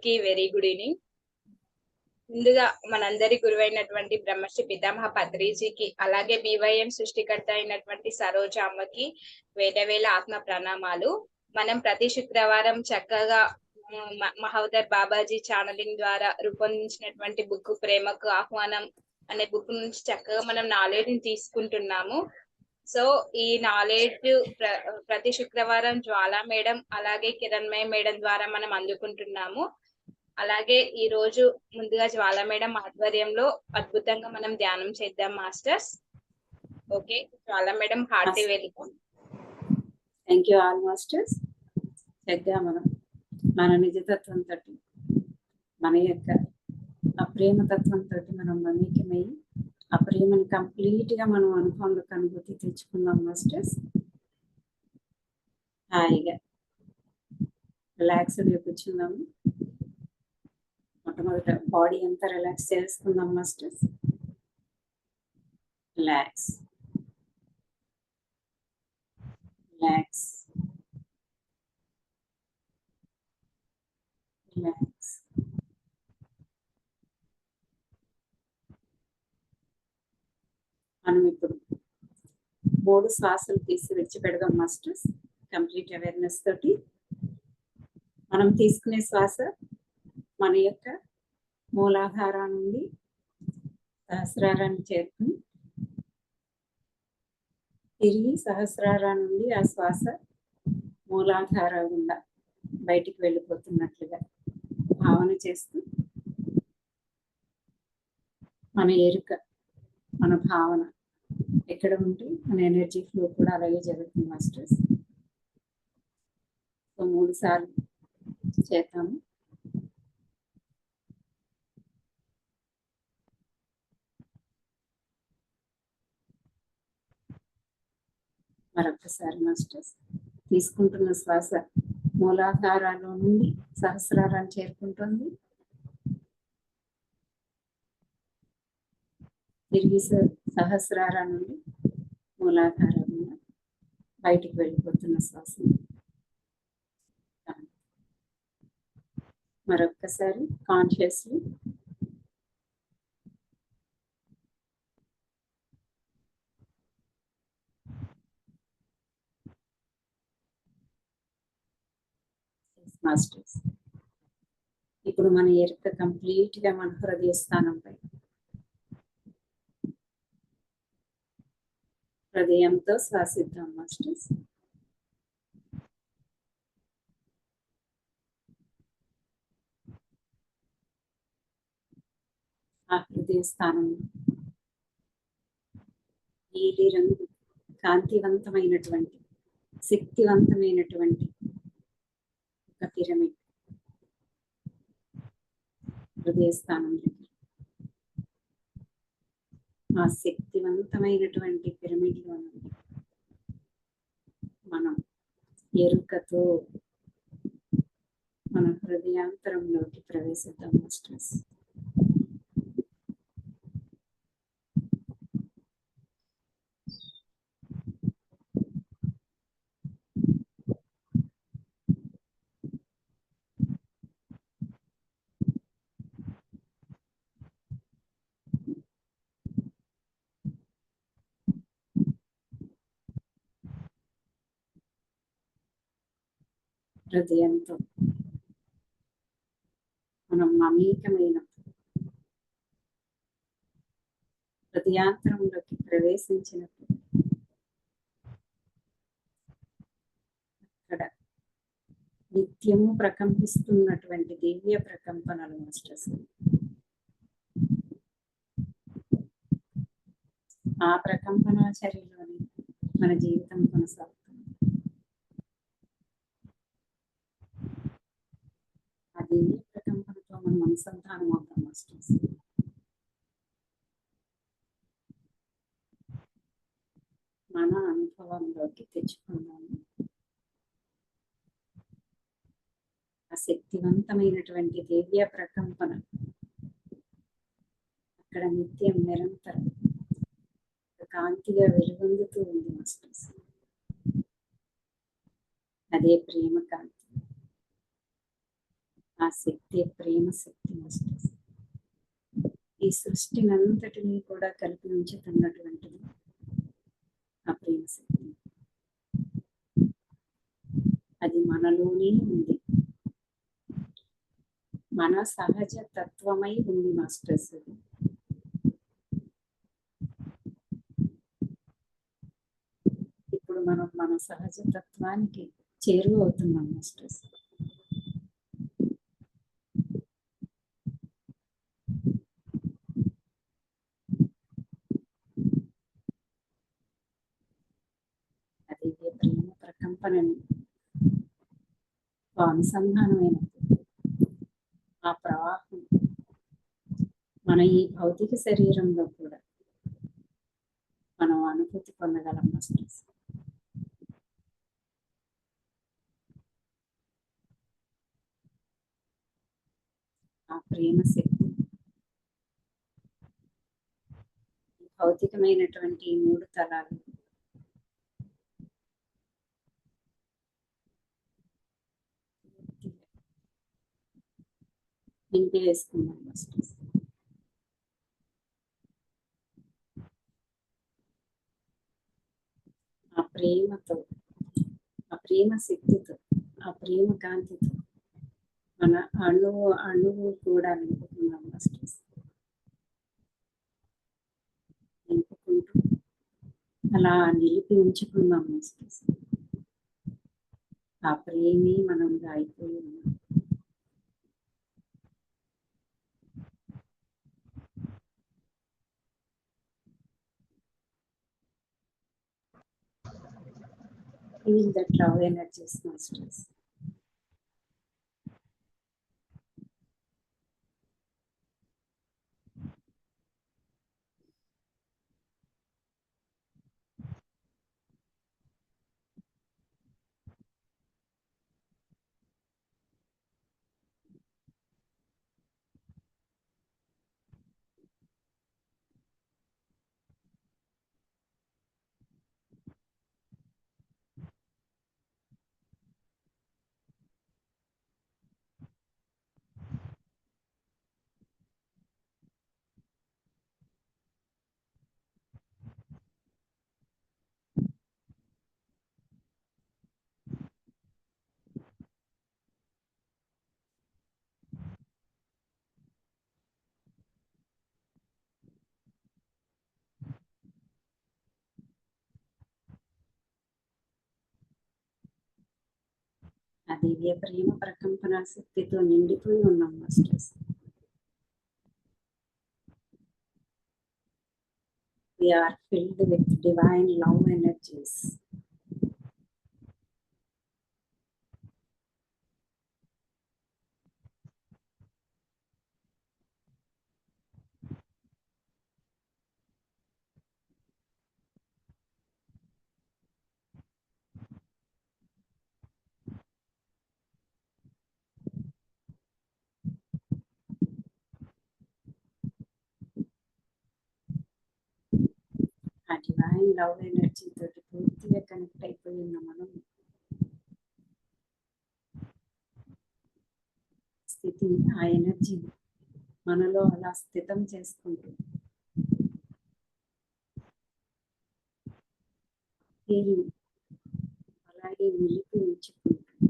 అందరికీ very good evening. ముందుగా మనందరి గురువైనటువంటి బ్రహ్మశ్రీ పితామహ పత్రిజీకి, అలాగే BYM సృష్టికర్త అయినటువంటి సరోజ అమ్మకి వేల ఆత్మ ప్రణామాలు. మనం ప్రతి శుక్రవారం చక్కగా మహవతర్ బాబాజీ ఛానలింగ్ ద్వారా రూపొందించినటువంటి బుక్ ప్రేమకు ఆహ్వానం అనే బుక్ నుంచి చక్కగా మనం నాలెడ్జ్ తీసుకుంటున్నాము. సో ఈ నాలెడ్జ్ ప్రతి శుక్రవారం జ్వాలా మేడం అలాగే కిరణ్మయ మేడం ద్వారా మనం అందుకుంటున్నాము. అలాగే ఈ రోజు ముందుగా జ్వాలా మేడం ఆధ్వర్యంలో అద్భుతంగా మనం ధ్యానం చేద్దాం masters. Okay, Jwala madam hearty welcome. Thank you all masters. చక్కగా మన నిజతత్వంతో, మన యొక్క అప్రేమతత్వంతో మనం మమేకమై ఆ ప్రేమను కంప్లీట్ గా మనం అనుభవంలోకి అనుభూతి తెచ్చుకుందాం మాస్టర్స్. హాయిగా రిలాక్స్డ్గా కూర్చుందాము. మొట్టమొదట బాడీ అంతా రిలాక్స్ చేసుకుందాం మాస్టర్స్. Relax relax relax. మనం ఇప్పుడు 3 శ్వాసలు తీసి విడిచిపెడదాం మాస్టర్స్. కంప్లీట్ అవేర్నెస్ తోటి మనం తీసుకునే శ్వాస మన యొక్క మూలాధారం నుండి సహస్రారాన్ని చేరుకుని తిరిగి సహస్రారం నుండి ఆ శ్వాస మూలాధార గుండా బయటికి వెళ్ళిపోతున్నట్లుగా భావన చేస్తూ మన ఎరుక, మన భావన ఎక్కడ ఉంటే మన ఎనర్జీ ఫ్లో కూడా అలాగే జరుగుతుంది మాస్టర్స్. సో 3 సార్లు చేద్దాము. మరొకసారి మాస్టర్స్. తీసుకుంటున్న శ్వాస మూలాధారాల్లో నుండి సహస్రారాన్ని చేరుకుంటుంది, తిరిగి సహస్రారా నుండి మూలాధారంగా బయటికి వెళ్ళిపోతున్న శ్వాస. మరొక్కసారి కాన్షియస్లీ మాస్టర్స్. ఇప్పుడు మన ఎరుక కంప్లీట్ గా మన హృదయ స్థానంపై, హృదయంతో శ్వాసిద్దాం మాస్టర్స్. ఆ హృదయ స్థానం నీలి రంగు కాంతివంతమైనటువంటి శక్తివంతమైనటువంటి ఒక పిరమిడ్ హృదయ స్థానం దగ్గర. ఆ శక్తివంతమైనటువంటి పిరమిడ్ లో మనం ఎరుకతో మన హృదయాంతరంలోకి ప్రవేశిద్దాం మాస్టర్స్. హృదయంతో మనం మమేకమైనప్పుడు, హృదయాంతరంలోకి ప్రవేశించినప్పుడు అక్కడ నిత్యము ప్రకంపిస్తున్నటువంటి దివ్య ప్రకంపనలు మాస్టర్స్. ఆ ప్రకంపనాచర్యలోనే మన జీవితం కొనసాగుతుంది. ఆ దివ్య ప్రకంపనతో మనం అనుసంధానం అవుతాం మాస్టర్స్. మన అనుభవంలోకి తెచ్చుకున్నాము ఆ శక్తివంతమైనటువంటి దివ్య ప్రకంపన. అక్కడ నిత్యం నిరంతరం కాంతిగా వెలుగొందుతూ ఉంది మాస్టర్స్. అదే ప్రేమ కాంతి. ఆ శక్తి ప్రేమ శక్తి మాస్టర్స్. ఈ సృష్టినంతటినీ కూడా కలిపి ఉంచుతున్నటువంటిది ఆ ప్రేమ శక్తి. అది మనలోనే ఉంది, మన సహజ తత్వమై ఉంది మాస్టర్స్. ఇప్పుడు మనం మన సహజ తత్వానికి చేరువ అవుతున్నాం మాస్టర్స్. అది ప్రేమ ప్రకంపనని అనుసంధానమైనప్పుడు ఆ ప్రవాహం మన ఈ భౌతిక శరీరంలో కూడా మనం అనుభూతి పొందగలం మాస్టర్స్. ఆ ప్రేమ శక్తి భౌతికమైనటువంటి 3 తలాలు నింపి వేసుకున్నాం మాస్టర్స్. ఆ ప్రేమతో, ఆ ప్రేమ శక్తితో, ఆ ప్రేమ కాంతితో మన అణువు కూడా నింపుకున్నాం మాస్టర్స్. నింపుకుంటూ అలా నిలిపి ఉంచుకున్నాం మాస్టర్స్. ఆ ప్రేమే మనం అయిపోయి ఉన్నాం. Feel that love energies masters. ఆ దివ్య ప్రేమ ప్రకంపన శక్తితో నిండిపోయి ఉన్నాం masters. We are filled with divine love energies. ఆ డివైన్ లవ్ ఎనర్జీ తోటి పూర్తిగా కనెక్ట్ అయిపోయి ఉన్న మనం స్థితిని, ఆ ఎనర్జీని మనలో అలా స్థితం చేసుకుంటూ అలాగే నిలిపి ఉంచుకుంటూ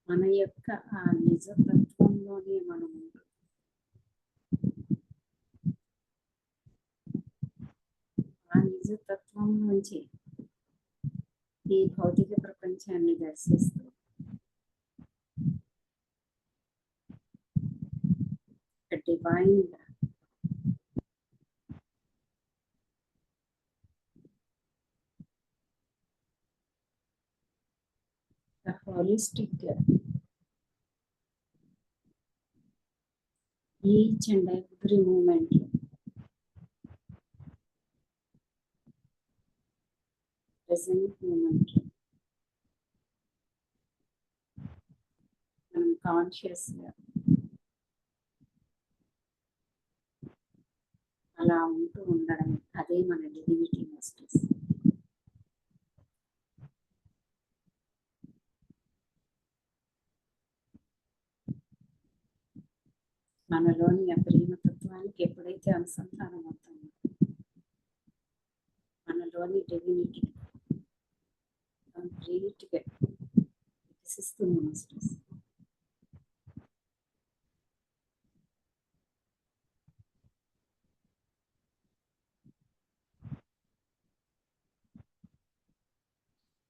మన యొక్క ఆ నిజతత్వంలోనే మనం ఆ నిజతత్వం నుంచి ఈ భౌతిక ప్రపంచాన్ని దర్శిస్తూ divine holistic each and every moment present moment మనం కాన్షియస్ గా అలా ఉంటూ ఉండడం, అదే మన డివినిటీ మాస్టర్స్. మనలోని ఆ ప్రేమతత్వానికి ఎప్పుడైతే అనుసంధానం అవుతామో మనలోని డివినిటీ కంప్లీట్గా వికసిస్తుంది మాస్టర్స్.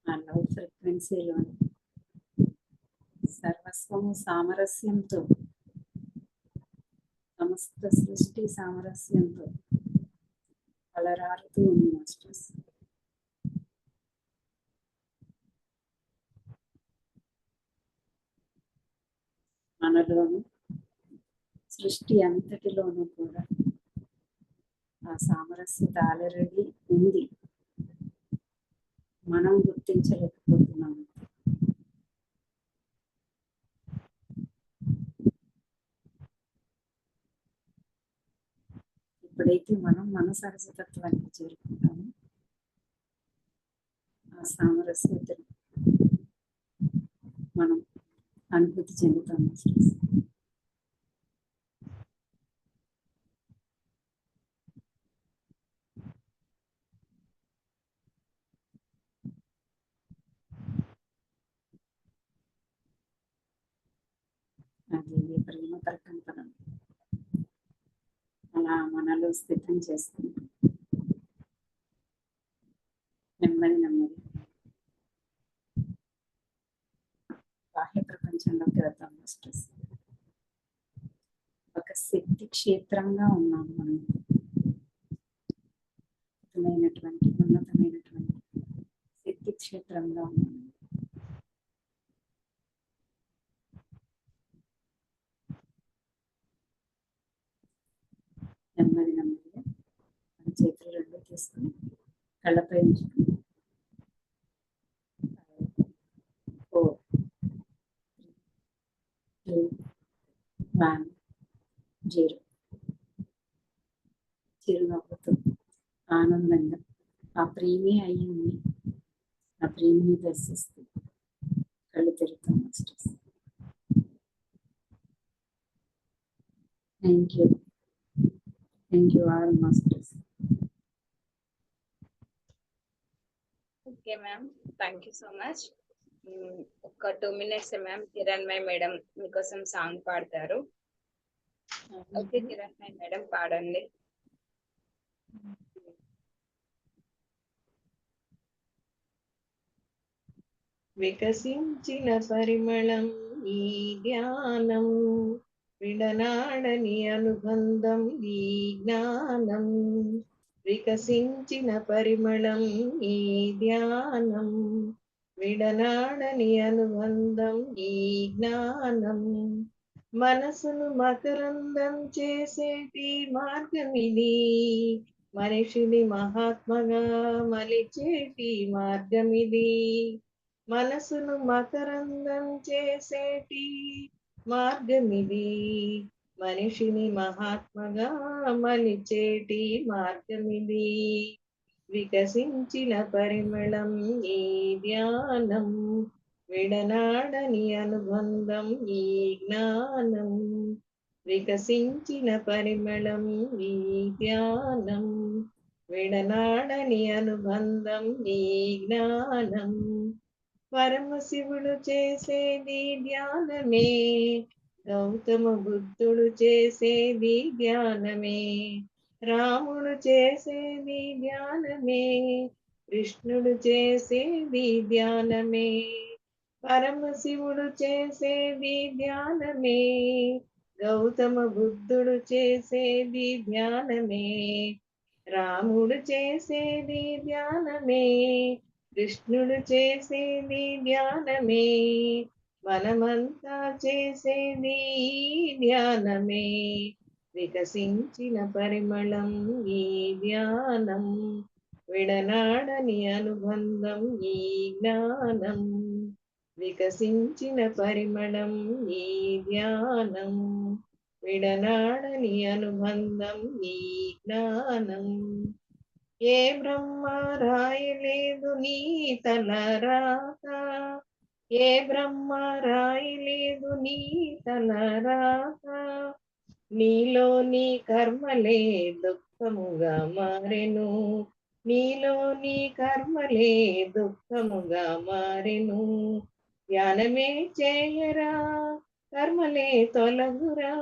ఆ లవ్ ఫ్రీక్వెన్సీలోని సర్వస్వము సామరస్యంతో, సమస్త సృష్టి సామరస్యంతో అలరారుతూ ఉంది మాస్టర్స్. మనలోను సృష్టి అంతటిలోనూ కూడా ఆ సామరస్యత ఆల్రెడీ ఉంది, మనం గుర్తించలేకపోతున్నాము. ఎప్పుడైతే మనం మన సహజతత్వానికి చేరుకుంటామో ఆ సామరస్యతను మనం అనుభూతి చెందుతాం మాస్టర్స్. అది ప్రేమ ప్రకంపనం అలా మనలో స్థితం చేస్తుంది. నెమ్మది నెమ్మది బాహ్య ప్రపంచంలోకి వెళ్తాం మాస్టర్స్. ఒక శక్తి క్షేత్రంగా ఉన్నాం మనం. ఉన్నతమైనటువంటి శక్తి క్షేత్రంగా ఉన్నాం. నెమ్మది నెమ్మదిగా మన చేతులు రెండు తీసుకుని కళ్ళపై ఉంచుకుని 4, 3, 2, 1, 0 చిరునవ్వుతో ఆనందంగా ఆ ప్రేమే అయి ఉంది ఆ ప్రేమని దర్శిస్తూ కళ్ళు తెరుతాం masters. Thank you all masters. Okay ma'am, thank you so much. ఒక 2 minutes మ్యామ్, కిరణ్మయ్ మేడం మీకోసం సాంగ్ పాడతారు. ఓకే కిరణ్మయ్ మేడం పాడండి. వికసించిన పరిమళం ఈ ధ్యానం, విడనాడని అనుబంధం ఈ జ్ఞానం. వికసించిన పరిమళం ఈ ధ్యానం, విడనాడని అనుబంధం ఈ జ్ఞానం. మనసును మకరందం చేసేటి మార్గమిది, మనిషిని మహాత్మగా మలిచేటి మార్గమిది. మనసును మకరందం చేసేటి మార్గమిది, మనిషిని మహాత్మగా మలిచేటి మార్గమిది. వికసించిన పరిమళం ఈ ధ్యానం, విడనాడని అనుబంధం ఈ జ్ఞానం. వికసించిన పరిమళం ఈ ధ్యానం, విడనాడని అనుబంధం ఈ జ్ఞానం. పరమశివుడు చేసేది ధ్యానమే, గౌతమ బుద్ధుడు చేసేది ధ్యానమే. రాముడు చేసేది ధ్యానమే, కృష్ణుడు చేసేది ధ్యానమే. పరమశివుడు చేసేది ధ్యానమే, గౌతమ బుద్ధుడు చేసేది ధ్యానమే. రాముడు చేసేది ధ్యానమే, కృష్ణుడు చేసేది ధ్యానమే. మనమంతా చేసేది ధ్యానమే. వికసించిన పరిమళం ఈ ధ్యానం, విడనాడని అనుబంధం ఈ జ్ఞానం. వికసించిన పరిమళం ఈ ధ్యానం, విడనాడని అనుబంధం ఈ జ్ఞానం. ఏ బ్రహ్మ రాయలేదు నీ తలరాత, ఏ బ్రహ్మ రాయలేదు నీ తలరాత. నీలోని కర్మలే దుఃఖముగా మారెను, నీలోని కర్మలే దుఃఖముగా మారెను. ధ్యానమే చేయరా కర్మలే తొలగురా,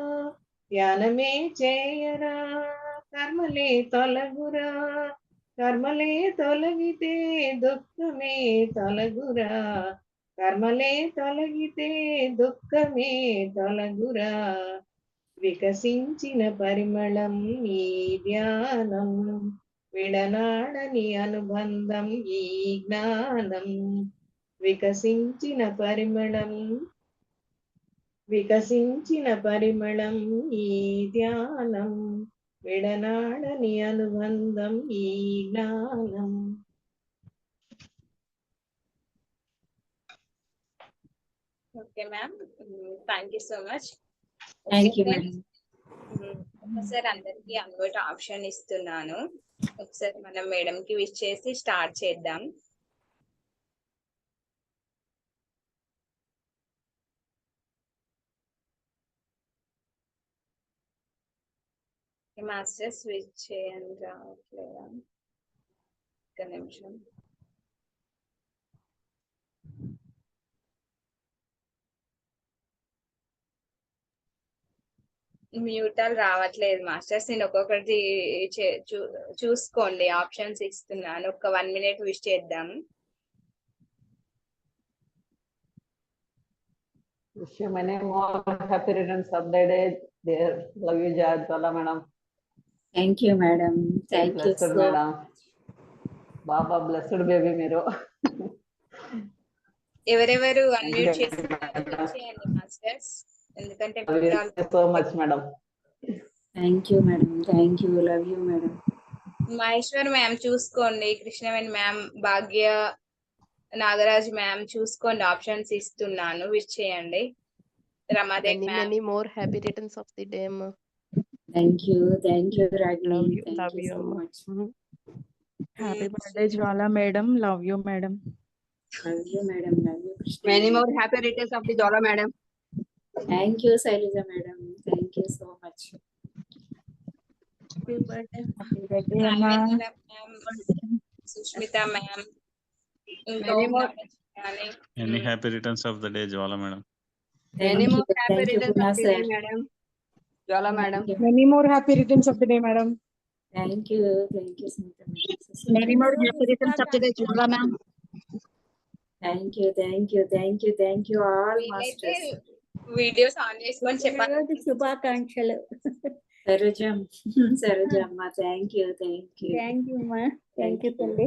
ధ్యానమే చేయరా కర్మలే తొలగురా, కర్మలే తొలగితే దుఃఖమే తొలగురా, కర్మలే తొలగితే దుఃఖమే తొలగురా. వికసించిన పరిమళం ఈ ధ్యానం, విడనాడని అనుబంధం ఈ జ్ఞానం. వికసించిన పరిమళం ఈ ధ్యానం, విడనాడని అనుబంధం ఈ జ్ఞానం. Okay ma'am, thank you so much. Thank you madam. ఒకసారి అందరికి అన్మ్యూట్ ఆప్షన్ ఇస్తున్నాను. ఒకసారి మనం మేడం కి విష్ చేసి స్టార్ట్ చేద్దాం. మాస్టర్స్ విష్ చేయండి, రావట్లేదా? ఒక్క నిమిషం. మ్యూటల్ రావట్లేదు మాస్టర్స్. నేను ఒక్కొక్కటి చూసుకోండి, ఆప్షన్స్ ఇస్తున్నాను. ఒక 1 minute విష్ చేద్దాం. Wish you many more happy returns of the day, dear. Love you, Jala madam. Thank you madam. Thank you Blessed madam. Baba blessed baby మీరు. ఎవరెవరు అన్మ్యూట్ చేయండి మాస్టర్స్, ఎందుకంటే so much madam. Thank you madam. Thank you. Love you madam. Maheshwar ma'am చూసుకోండి, Krishnaveni ma'am, భాగ్య, Nagaraj ma'am చూసుకోండి, options ఇస్తున్నాను, wish చేయండి. Ramadevi ma'am, many more happy returns of the day, ma. Thank you. Thank you Ragini. Love you, thank love you you, so Amma. Much. Happy birthday, Jwala madam. Love you, madam. Love you madam. Love you Krishna. Many more happy returns of the Jwala madam. Thank you Shailaja madam. Thank you so much. Happy birthday, Amma. Sushmita ma'am, Many happy returns of the day, Jwala madam. Many more happy Thank you, returns of Puna the sir. day, madam. Jwala madam. Many more happy returns of the day, madam. Thank you. Thank you Smitha. Many more happy returns of the day, Jwala ma'am. Thank you. Thank you. Thank you. Thank you all masters. Videos on చేసుకొని చెప్పండి. శుభాకాంక్షలు. Sarojamma thank you. Thank you. Thank you మా. Thank you తల్లి.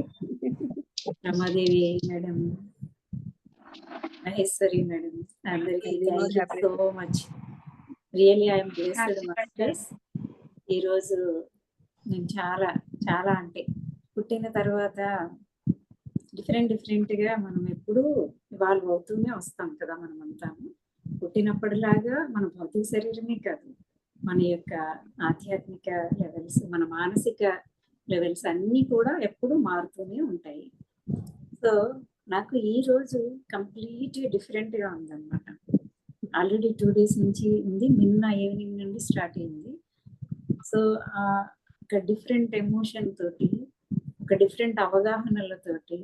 Ramadevi madam, Maheshwari madam, అందరికీ thank you so much. Really I'm blessed masters. ఈరోజు నేను చాలా చాలా అంటే పుట్టిన తర్వాత డిఫరెంట్ గా మనం ఎప్పుడూ ఇవాల్వ్ అవుతూనే వస్తాం కదా. మనం అంతా పుట్టినప్పటిలాగా మన భౌతిక శరీరమే కాదు, మన యొక్క ఆధ్యాత్మిక లెవెల్స్, మన మానసిక లెవెల్స్ అన్నీ కూడా ఎప్పుడూ మారుతూనే ఉంటాయి. సో నాకు ఈ రోజు కంప్లీట్ డిఫరెంట్ గా ఉందన్నమాట. ఆల్రెడీ 2 days నుంచి ఉంది, నిన్న ఈవినింగ్ నుండి స్టార్ట్ అయింది. సో ఒక డిఫరెంట్ ఎమోషన్ తోటి, ఒక డిఫరెంట్ అవగాహనలతోటి,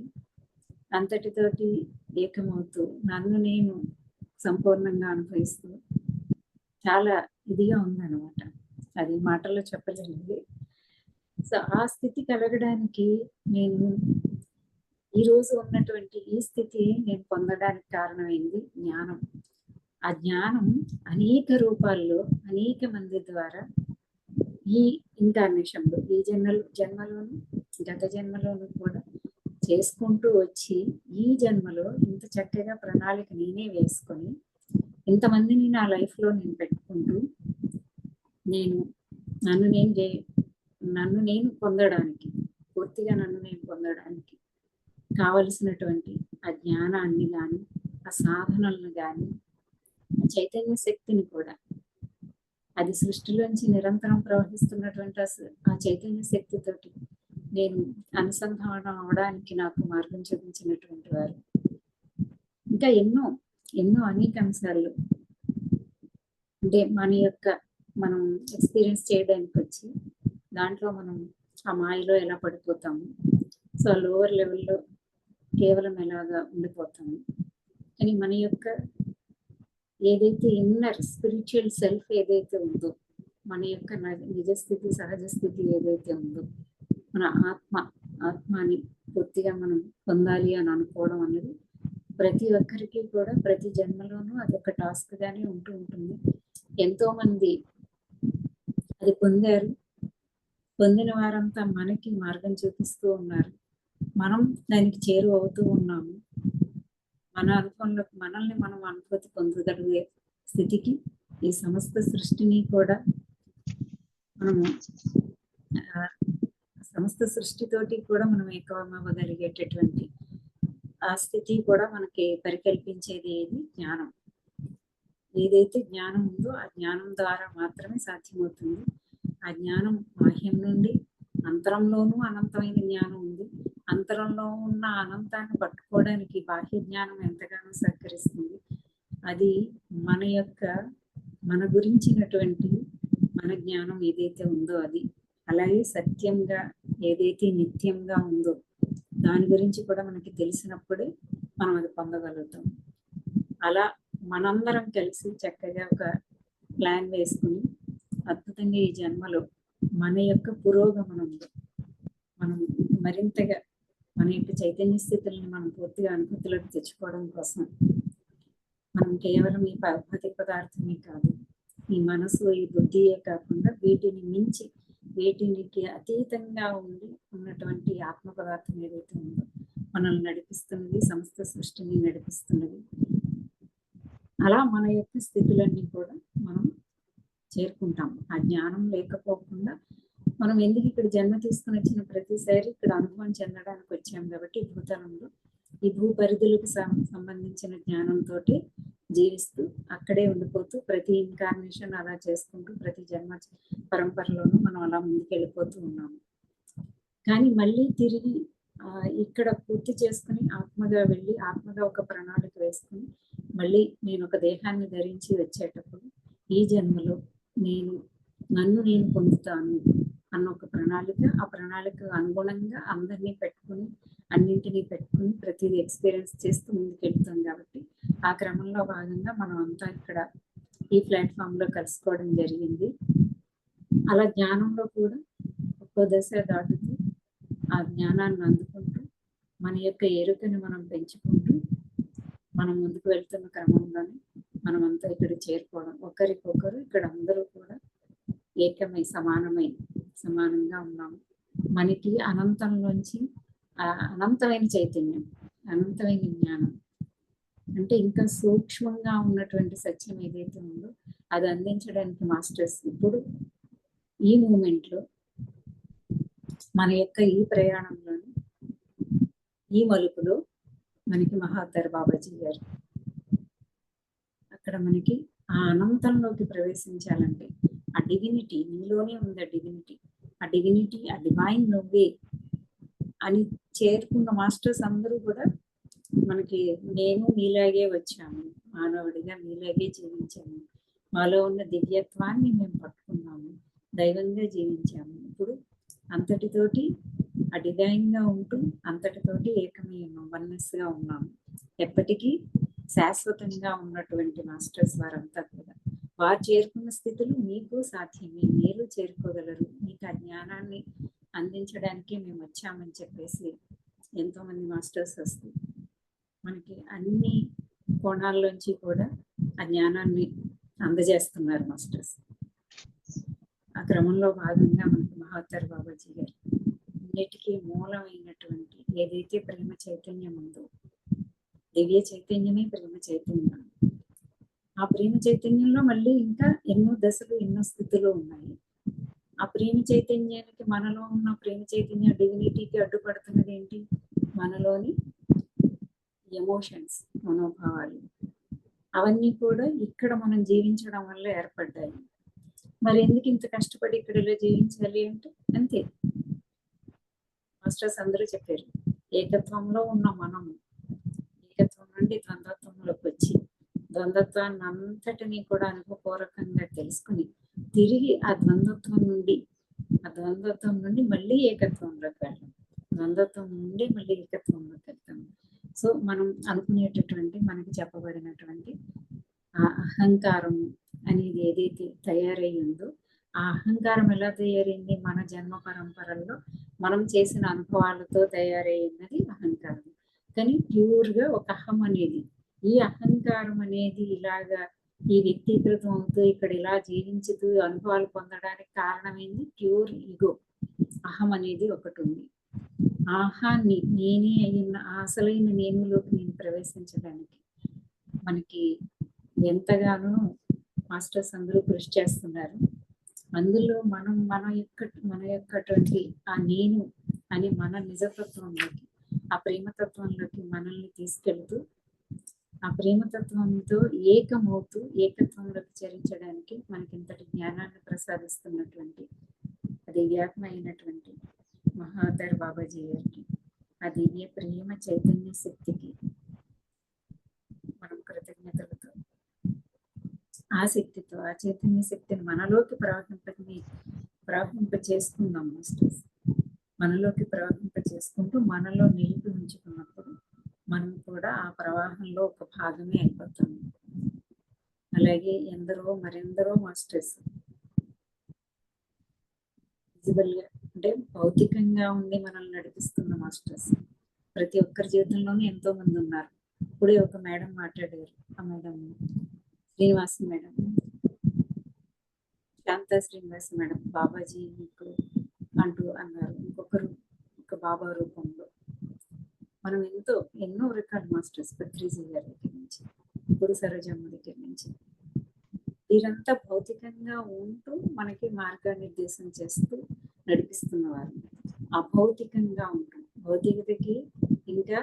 అంతటితోటి ఏకమవుతూ నన్ను నేను సంపూర్ణంగా అనుభవిస్తూ చాలా ఇదిగా ఉందన్నమాట. అది మాటల్లో చెప్పలేనిది. సో ఆ స్థితి కలగడానికి నేను ఈరోజు ఉన్నటువంటి ఈ స్థితి నేను పొందడానికి కారణమైంది జ్ఞానం. ఆ జ్ఞానం అనేక రూపాల్లో అనేక మంది ద్వారా ఈ ఇన్కార్నేషన్లో, ఈ జన్మలోను గత జన్మలోను కూడా చేసుకుంటూ వచ్చి ఈ జన్మలో ఇంత చక్కగా ప్రణాళిక నేనే వేసుకొని ఇంతమందిని నా లైఫ్లో నేను పెట్టుకుంటూ నన్ను నేను పొందడానికి, పూర్తిగా నన్ను నేను పొందడానికి కావలసినటువంటి ఆ జ్ఞానాన్ని కానీ, ఆ సాధనలను కానీ, చైతన్య శక్తిని కూడా, అది సృష్టిలోంచి నిరంతరం ప్రవహిస్తున్నటువంటి ఆ చైతన్య శక్తితోటి నేను అనుసంధానం అవడానికి నాకు మార్గం చూపించినటువంటి వారు ఇంకా ఎన్నో అనేక అంశాలు, అంటే మన యొక్క మనం ఎక్స్పీరియన్స్ చేయడానికి వచ్చి దాంట్లో మనం ఆ మాయలో ఎలా పడిపోతాము, సో లోవర్ లెవెల్లో కేవలం ఎలాగా ఉండిపోతాము. కానీ మన యొక్క ఏదైతే ఇన్నర్ స్పిరిచువల్ సెల్ఫ్ ఏదైతే ఉందో, మన యొక్క నిజస్థితి సహజ స్థితి ఏదైతే ఉందో, మన ఆత్మని పూర్తిగా మనం పొందాలి అని అనుకోవడం అనేది ప్రతి ఒక్కరికి కూడా ప్రతి జన్మలోనూ అదొక టాస్క్ గానే ఉంటూ ఉంటుంది. ఎంతో మంది అది పొందారు, పొందిన వారంతా మనకి మార్గం చూపిస్తూ ఉన్నారు. మనం దానికి చేరువ అవుతూ ఉన్నాము. మన అనుభవంలో మనల్ని మనం అనుభూతి పొందగలిగే స్థితికి ఈ సమస్త సృష్టిని కూడా మనము సమస్త సృష్టితోటి కూడా మనం ఏకమవ్వగలిగేటటువంటి ఆ స్థితి కూడా మనకి పరికల్పించేది ఏది? జ్ఞానం. ఏదైతే జ్ఞానం ఉందో ఆ జ్ఞానం ద్వారా మాత్రమే సాధ్యమవుతుంది. ఆ జ్ఞానం బాహ్యం నుండి అంతరంలోనూ అనంతమైన జ్ఞానం ఉంది. అంతరంలో ఉన్న అనంతాన్ని పట్టుకోవడానికి బాహ్య జ్ఞానం ఎంతగానో సహకరిస్తుంది. అది మన గురించినటువంటి మన జ్ఞానం ఏదైతే ఉందో అది, అలాగే సత్యంగా ఏదైతే నిత్యంగా ఉందో దాని గురించి కూడా మనకి తెలిసినప్పుడే మనం అది పొందగలుగుతాం. అలా మనందరం కలిసి చక్కగా ఒక ప్లాన్ వేసుకుని అద్భుతంగా ఈ జన్మలో మన యొక్క పురోగమనంలో మనం మరింతగా మన యొక్క చైతన్య స్థితుల్ని మనం పూర్తిగా అనుభూతిలోకి తెచ్చుకోవడం కోసం మనం కేవలం ఈ భౌతిక పదార్థమే కాదు, ఈ మనసు ఈ బుద్ధియే కాకుండా వీటిని మించి వీటికి అతీతంగా ఉన్నటువంటి ఆత్మ పదార్థం ఏదైతే ఉందో మనల్ని నడిపిస్తున్నది, సమస్త సృష్టిని నడిపిస్తున్నది. అలా మన యొక్క స్థితులన్నీ కూడా మనం చేరుకుంటాం. ఆ జ్ఞానం లేకపోకుండా మనం ఎందుకు ఇక్కడ జన్మ తీసుకుని వచ్చిన ప్రతిసారి ఇక్కడ అనుభవం చెందడానికి వచ్చాం కాబట్టి భూతలంలో ఈ భూ పరిధులకు సంబంధించిన జ్ఞానంతో జీవిస్తూ అక్కడే ఉండిపోతూ ప్రతి ఇన్కార్నేషన్ అలా చేసుకుంటూ ప్రతి జన్మ పరంపరలోనూ మనం అలా ముందుకు వెళ్ళిపోతూ ఉన్నాము. కానీ మళ్ళీ తిరిగి ఇక్కడ పూర్తి చేసుకుని ఆత్మగా వెళ్ళి ఆత్మగా ఒక ప్రణాళిక వేసుకుని మళ్ళీ నేను ఒక దేహాన్ని ధరించి వచ్చేటప్పుడు ఈ జన్మలో నన్ను నేను పొందుతాను అన్న ఒక ప్రణాళిక, ఆ ప్రణాళిక అనుగుణంగా అందరినీ పెట్టుకుని అన్నింటినీ పెట్టుకుని ప్రతిదీ ఎక్స్పీరియన్స్ చేస్తూ ముందుకు వెళ్తాం. కాబట్టి ఆ క్రమంలో భాగంగా మనం అంతా ఇక్కడ ఈ ప్లాట్ఫామ్ లో కలుసుకోవడం జరిగింది. అలా జ్ఞానంలో కూడా ఒక్కో దశ దాటుతూ ఆ జ్ఞానాన్ని అందుకుంటూ మన యొక్క ఎరుకని మనం పెంచుకుంటూ మనం ముందుకు వెళ్తున్న క్రమంలోనే మనమంతా ఇక్కడ చేరుకోవడం, ఒకరికొకరు ఇక్కడ అందరూ కూడా ఏకమై సమానంగా ఉన్నాము. మనకి అనంతంలోంచి అనంతమైన చైతన్యం, అనంతమైన జ్ఞానం అంటే ఇంకా సూక్ష్మంగా ఉన్నటువంటి సత్యం ఏదైతే ఉందో అది అందించడానికి మాస్టర్స్ ఇప్పుడు ఈ మూమెంట్ లో మన యొక్క ఈ ప్రయాణంలోని ఈ మలుపులో మనకి మహావతార్ బాబాజీ గారు అక్కడ మనకి ఆ అనంతంలోకి ప్రవేశించాలంటే ఆ డివినిటీ నీలోనే ఉంది. ఆ డివినిటీ ఆ డివైన్ నువ్వే అని చేరుకున్న మాస్టర్స్ అందరూ కూడా మనకి నేను మీలాగే వచ్చాము, మానవుడిగా మీలాగే జీవించాము, మాలో ఉన్న దివ్యత్వాన్ని మేము పట్టుకున్నాము, దైవంగా జీవించాము. ఇప్పుడు అంతటితోటి ఆ డివైన్ గా ఉంటూ అంతటితోటి ఏకమై ఉన్నాం, వన్నెస్ గా ఉన్నాము. ఎప్పటికీ శాశ్వతంగా ఉన్నటువంటి మాస్టర్స్ వారంతా కూడా వారు చేరుకున్న స్థితులు మీకు సాధ్యమే, మీరు చేరుకోగలరు. మీకు ఆ జ్ఞానాన్ని అందించడానికి మేము వచ్చామని చెప్పేసి ఎంతో మంది మాస్టర్స్ వస్తూ మనకి అన్ని కోణాల్లోంచి కూడా ఆ జ్ఞానాన్ని అందజేస్తున్నారు మాస్టర్స్. ఆ క్రమంలో భాగంగా మనకి మహావతార్ బాబాజీ గారు అన్నిటికీ మూలమైనటువంటి ఏదైతే ప్రేమ చైతన్యం ఉందో, దివ్య చైతన్యమే ప్రేమ చైతన్యం. ఆ ప్రేమ చైతన్యంలో మళ్ళీ ఇంకా ఎన్నో దశలు ఎన్నో స్థితులు ఉన్నాయి. ఆ ప్రేమ చైతన్యానికి మనలో ఉన్న ప్రేమ చైతన్య డివినిటీకి అడ్డుపడుతున్నది ఏంటి? మనలోని ఎమోషన్స్, మనోభావాలు. అవన్నీ కూడా ఇక్కడ మనం జీవించడం వల్ల ఏర్పడ్డాయి. మరి ఎందుకు ఇంత కష్టపడి ఇక్కడ ఇలా జీవించాలి అంటే అంతే, మాస్టర్స్ అందరూ చెప్పారు, ఏకత్వంలో ఉన్న మనము ఏకత్వం నుండి ద్వంద్వత్వంలోకి వచ్చి ద్వంద్వత్వాన్ని అంతటినీ కూడా అనుభవపూర్వకంగా తెలుసుకుని తిరిగి ఆ ద్వంద్వత్వం నుండి మళ్ళీ ఏకత్వంలోకి వెళ్ళాం. ద్వంద్వత్వం నుండి మళ్ళీ ఏకత్వంలోకి వెళ్తాం. సో మనం అనుకునేటటువంటి మనకి చెప్పబడినటువంటి ఆ అహంకారం అనేది ఏదైతే తయారై ఉందో, ఆ అహంకారం ఎలా తయారైంది? మన జన్మ పరంపరల్లో మనం చేసిన అనుభవాలతో తయారైనది అహంకారం. కానీ ప్యూర్గా ఒక అహం అనేది, ఈ అహంకారం అనేది ఇలాగా ఈ వ్యక్తీకృతం అవుతూ ఇక్కడ ఇలా జీవించుతూ అనుభవాలు పొందడానికి కారణమైంది ప్యూర్ ఈగో. అహం అనేది ఒకటి ఉంది. ఆహాన్ని నేనే అయిన అసలైన నేనులోకి నేను ప్రవేశించడానికి మనకి ఎంతగానో మాస్టర్స్ అందరూ కృషి చేస్తున్నారు. అందులో మన యొక్కటువంటి ఆ నేను అని మన నిజతత్వంలోకి, ఆ ప్రేమతత్వంలోకి మనల్ని తీసుకెళ్తూ, ఆ ప్రేమతత్వంతో ఏకమవుతూ ఏకత్వంలోకి చరించడానికి మనకి ఇంతటి జ్ఞానాన్ని ప్రసాదిస్తున్నటువంటి అది వ్యాపమైనటువంటి మహావతార్ బాబాజీ గారికి, ఆ దివ్య ప్రేమ చైతన్య శక్తికి మనం కృతజ్ఞతలతో, ఆ శక్తితో, ఆ చైతన్య శక్తిని మనలోకి ప్రవహింప చేసుకుందాం మాస్టర్స్. మనలోకి ప్రవహింప చేసుకుంటూ మనలో నిలిపి ఉంచుకున్నప్పుడు మనం కూడా ఆ ప్రవాహంలో ఒక భాగమే అయిపోతాము. అలాగే మరెందరో మాస్టర్స్ విజిబుల్గా అంటే భౌతికంగా ఉండి మనల్ని నడిపిస్తున్న మాస్టర్స్ ప్రతి ఒక్కరి జీవితంలోనూ ఎంతో మంది ఉన్నారు. ఇప్పుడే ఒక మేడం మాట్లాడారు, ఆ madam Srinivasa madam, Shanta Srinivasa madam, Babaji మీకు అంటూ అన్నారు. ఇంకొకరు ఒక బాబా రూపంలో మనం ఎన్నో రకాల మాస్టర్స్, పత్రిజీ గారి దగ్గర నుంచి, గురు సరోజమ్మ దగ్గర నుంచి, వీరంతా భౌతికంగా ఉంటూ మనకి మార్గనిర్దేశం చేస్తూ నడిపిస్తున్నవారు. అభౌతికంగా ఉంటాం, భౌతికతకి ఇంకా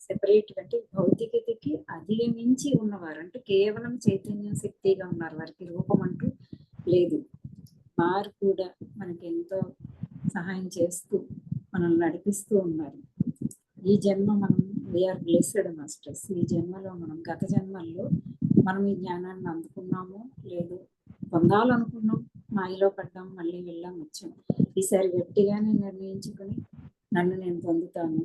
సెపరేట్, అంటే భౌతికతకి అధిగమించి ఉన్నవారు, అంటే కేవలం చైతన్య శక్తిగా ఉన్నారు. వారికి రూపం అంటూ లేదు. వారు కూడా మనకి ఎంతో సహాయం చేస్తూ మనల్ని నడిపిస్తూ ఉన్నారు. ఈ జన్మ మనం వీఆర్ బ్లెస్డ్ మాస్టర్స్. ఈ జన్మలో మనం గత జన్మల్లో మనం ఈ జ్ఞానాన్ని అందుకున్నామో లేదు, పొందాలనుకున్నాం, మాయలో పడ్డాం, మళ్ళీ వెళ్ళాం, వచ్చాం. ఈసారి గట్టిగానే నిర్ణయించుకొని నన్ను నేను పొందుతాను,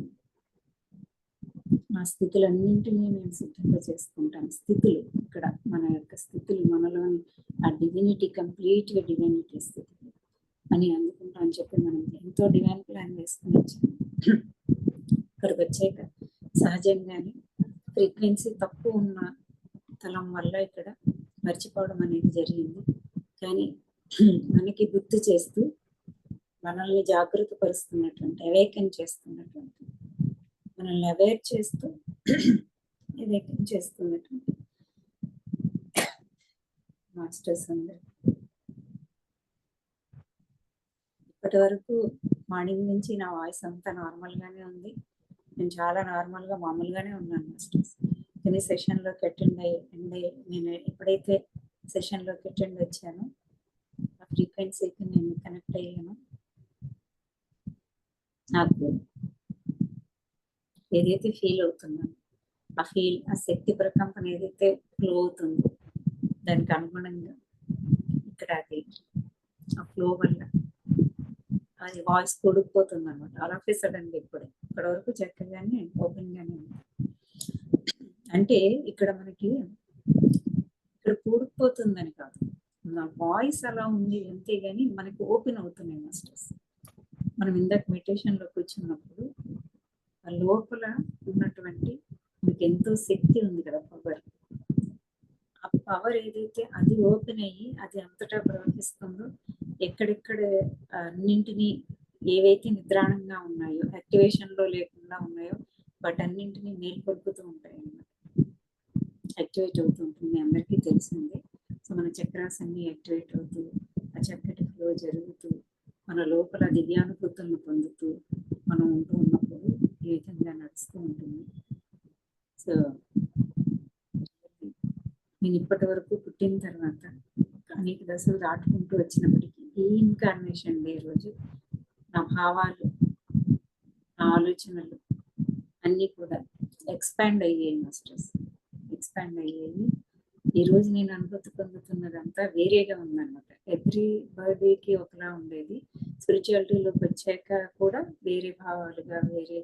నా స్థితులన్నింటినీ నేను సిద్ధంగా చేసుకుంటాను. స్థితులు ఇక్కడ మన యొక్క స్థితులు, మనలోని ఆ డివినిటీ, కంప్లీట్గా డివినిటీ స్థితి అని అందుకుంటా అని చెప్పి మనం ఎంతో డివైన్ ప్లాన్ వేసుకుని వచ్చాము. ఇక్కడికి వచ్చాక సహజంగానే ఫ్రీక్వెన్సీ తక్కువ ఉన్న తలం వల్ల ఇక్కడ మర్చిపోవడం అనేది జరిగింది. కానీ మనకి గుర్తు చేస్తూ, మనల్ని జాగృత పరుస్తున్నటువంటి, అవేకన్ చేస్తున్నటువంటి, మనల్ని అవేర్ చేస్తూ అవేకన్ చేస్తున్నటువంటి మాస్టర్స్ అందరు ఇప్పటి వరకు మార్నింగ్ నుంచి నా వాయిస్ అంతా నార్మల్గానే ఉంది. నేను చాలా నార్మల్గా మామూలుగానే ఉన్నాను మాస్టర్స్. కానీ సెషన్లోకి అటెండ్ నేను ఎప్పుడైతే సెషన్లోకి అటెండ్ వచ్చానో ఆ ఫ్రీక్వెన్సీకి నేను కనెక్ట్ అయ్యాను. నాకు ఏదైతే ఫీల్ అవుతున్నాను, ఆ శక్తి ప్రకంపన ఏదైతే ఫ్లో అవుతుందో దానికి అనుగుణంగా ఇక్కడ అది ఆ ఫ్లో వల్ల అది వాయిస్ కొడుకుపోతుంది అనమాట. అలా సడన్గా ఇప్పటి వరకు చక్కగానే ఓపెన్గానే ఉంది. అంటే ఇక్కడ మనకి ఇక్కడ కూడుకుపోతుందని కాదు, నా వాయిస్ అలా ఉంది అంతేగాని మనకి ఓపెన్ అవుతున్నాయి మాస్టర్స్. మనం ఇందాక మెడిటేషన్లో కూర్చున్నప్పుడు ఆ లోపల ఉన్నటువంటి మీకు ఎంతో శక్తి ఉంది కదా, పవర్. ఆ పవర్ ఏదైతే అది ఓపెన్ అయ్యి అది అంతటా ప్రవహిస్తుందో, ఎక్కడెక్కడ అన్నింటినీ ఏవైతే నిద్రాణంగా ఉన్నాయో, యాక్టివేషన్లో లేకుండా ఉన్నాయో వాటన్నింటినీ మేల్కొల్పుతూ ఉంటాయి అన్నమాట. యాక్టివేట్ అవుతూ ఉంటుంది, అందరికీ తెలిసిందే. సో మన చక్రాస్ అన్ని యాక్టివేట్ అవుతూ ఆ చక్కటి ఫ్లో జరుగుతూ మన లోపల దివ్యానుభూతులను పొందుతూ మనం ఉంటూ ఉన్నప్పుడు ఈ విధంగా నడుస్తూ ఉంటుంది. సో నేను ఇప్పటి వరకు పుట్టిన తర్వాత అనేక దశలు దాటుకుంటూ వచ్చినప్పటికీ ఈ ఇన్కార్నేషన్ డే రోజు నా భావాలు, నా ఆలోచనలు అన్నీ కూడా ఎక్స్పాండ్ అయ్యాయి మాస్టర్స్, ఎక్స్పాండ్ అయ్యాయి. ఈ రోజు నేను అనుభూతి పొందుతున్నదంతా వేరేగా ఉందన్నమాట. ఎవ్రీ బర్త్డేకి ఒకలా ఉండేది, స్పిరిచువాలిటీలోకి వచ్చాక కూడా వేరే భావాలుగా, వేరే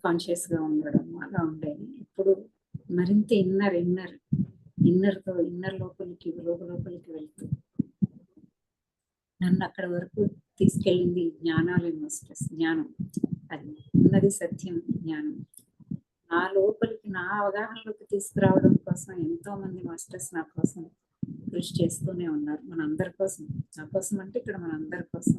కాన్షియస్గా ఉండడం అలా ఉండేది. ఇప్పుడు మరింత ఇన్నర్ లోపలికి వెళ్తూ నన్ను అక్కడ వరకు తీసుకెళ్ళింది జ్ఞానాలు మాస్టర్స్. జ్ఞానం అది ఉన్నది, సత్యం జ్ఞానం నా లోపలికి, నా అవగాహనలోకి తీసుకురావడం కోసం ఎంతో మంది మాస్టర్స్ నా కోసం కృషి చేస్తూనే ఉన్నారు. మనందరి కోసం, నా కోసం అంటే ఇక్కడ మనందరి కోసం.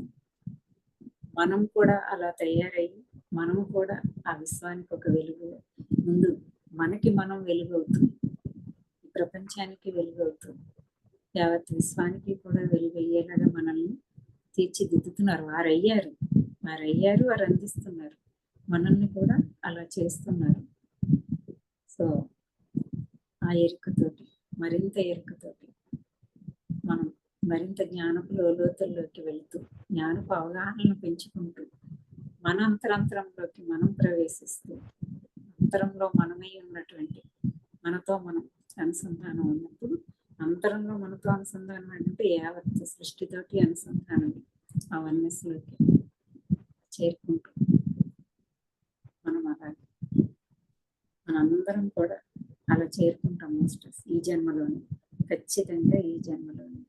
మనం కూడా అలా తయారయ్యి, మనము కూడా ఆ విశ్వానికి ఒక వెలుగు, ముందు మనకి మనం వెలుగవుతూ, ఈ ప్రపంచానికి వెలుగవుతూ, యావత్ విశ్వానికి కూడా వెలుగయ్యేలాగా మనల్ని తీర్చిదిద్దుతున్నారు. వారు అందిస్తున్నారు, మనల్ని కూడా అలా చేస్తున్నారు. సో ఆ ఎరుకతోటి, మరింత ఎరుకతోటి మనం మరింత జ్ఞానపు లోతుల్లోకి వెళుతూ, జ్ఞానపు అవగాహనను పెంచుకుంటూ, మన అంతరంలోకి మనం ప్రవేశిస్తూ, అంతరంలో మనమై ఉన్నటువంటి, మనతో మనం అనుసంధానం ఉన్నప్పుడు, అంతరంలో మనతో అనుసంధానం అంటే యావత్ సృష్టితోటి అనుసంధానం, ఆ వన్నెస్లోకి చేరుకుంటూ మనం అలాగే మనందరం కూడా అలా చేరుకుంటాం మాస్టర్స్ ఈ జన్మలోని, ఖచ్చితంగా ఈ జన్మలోని.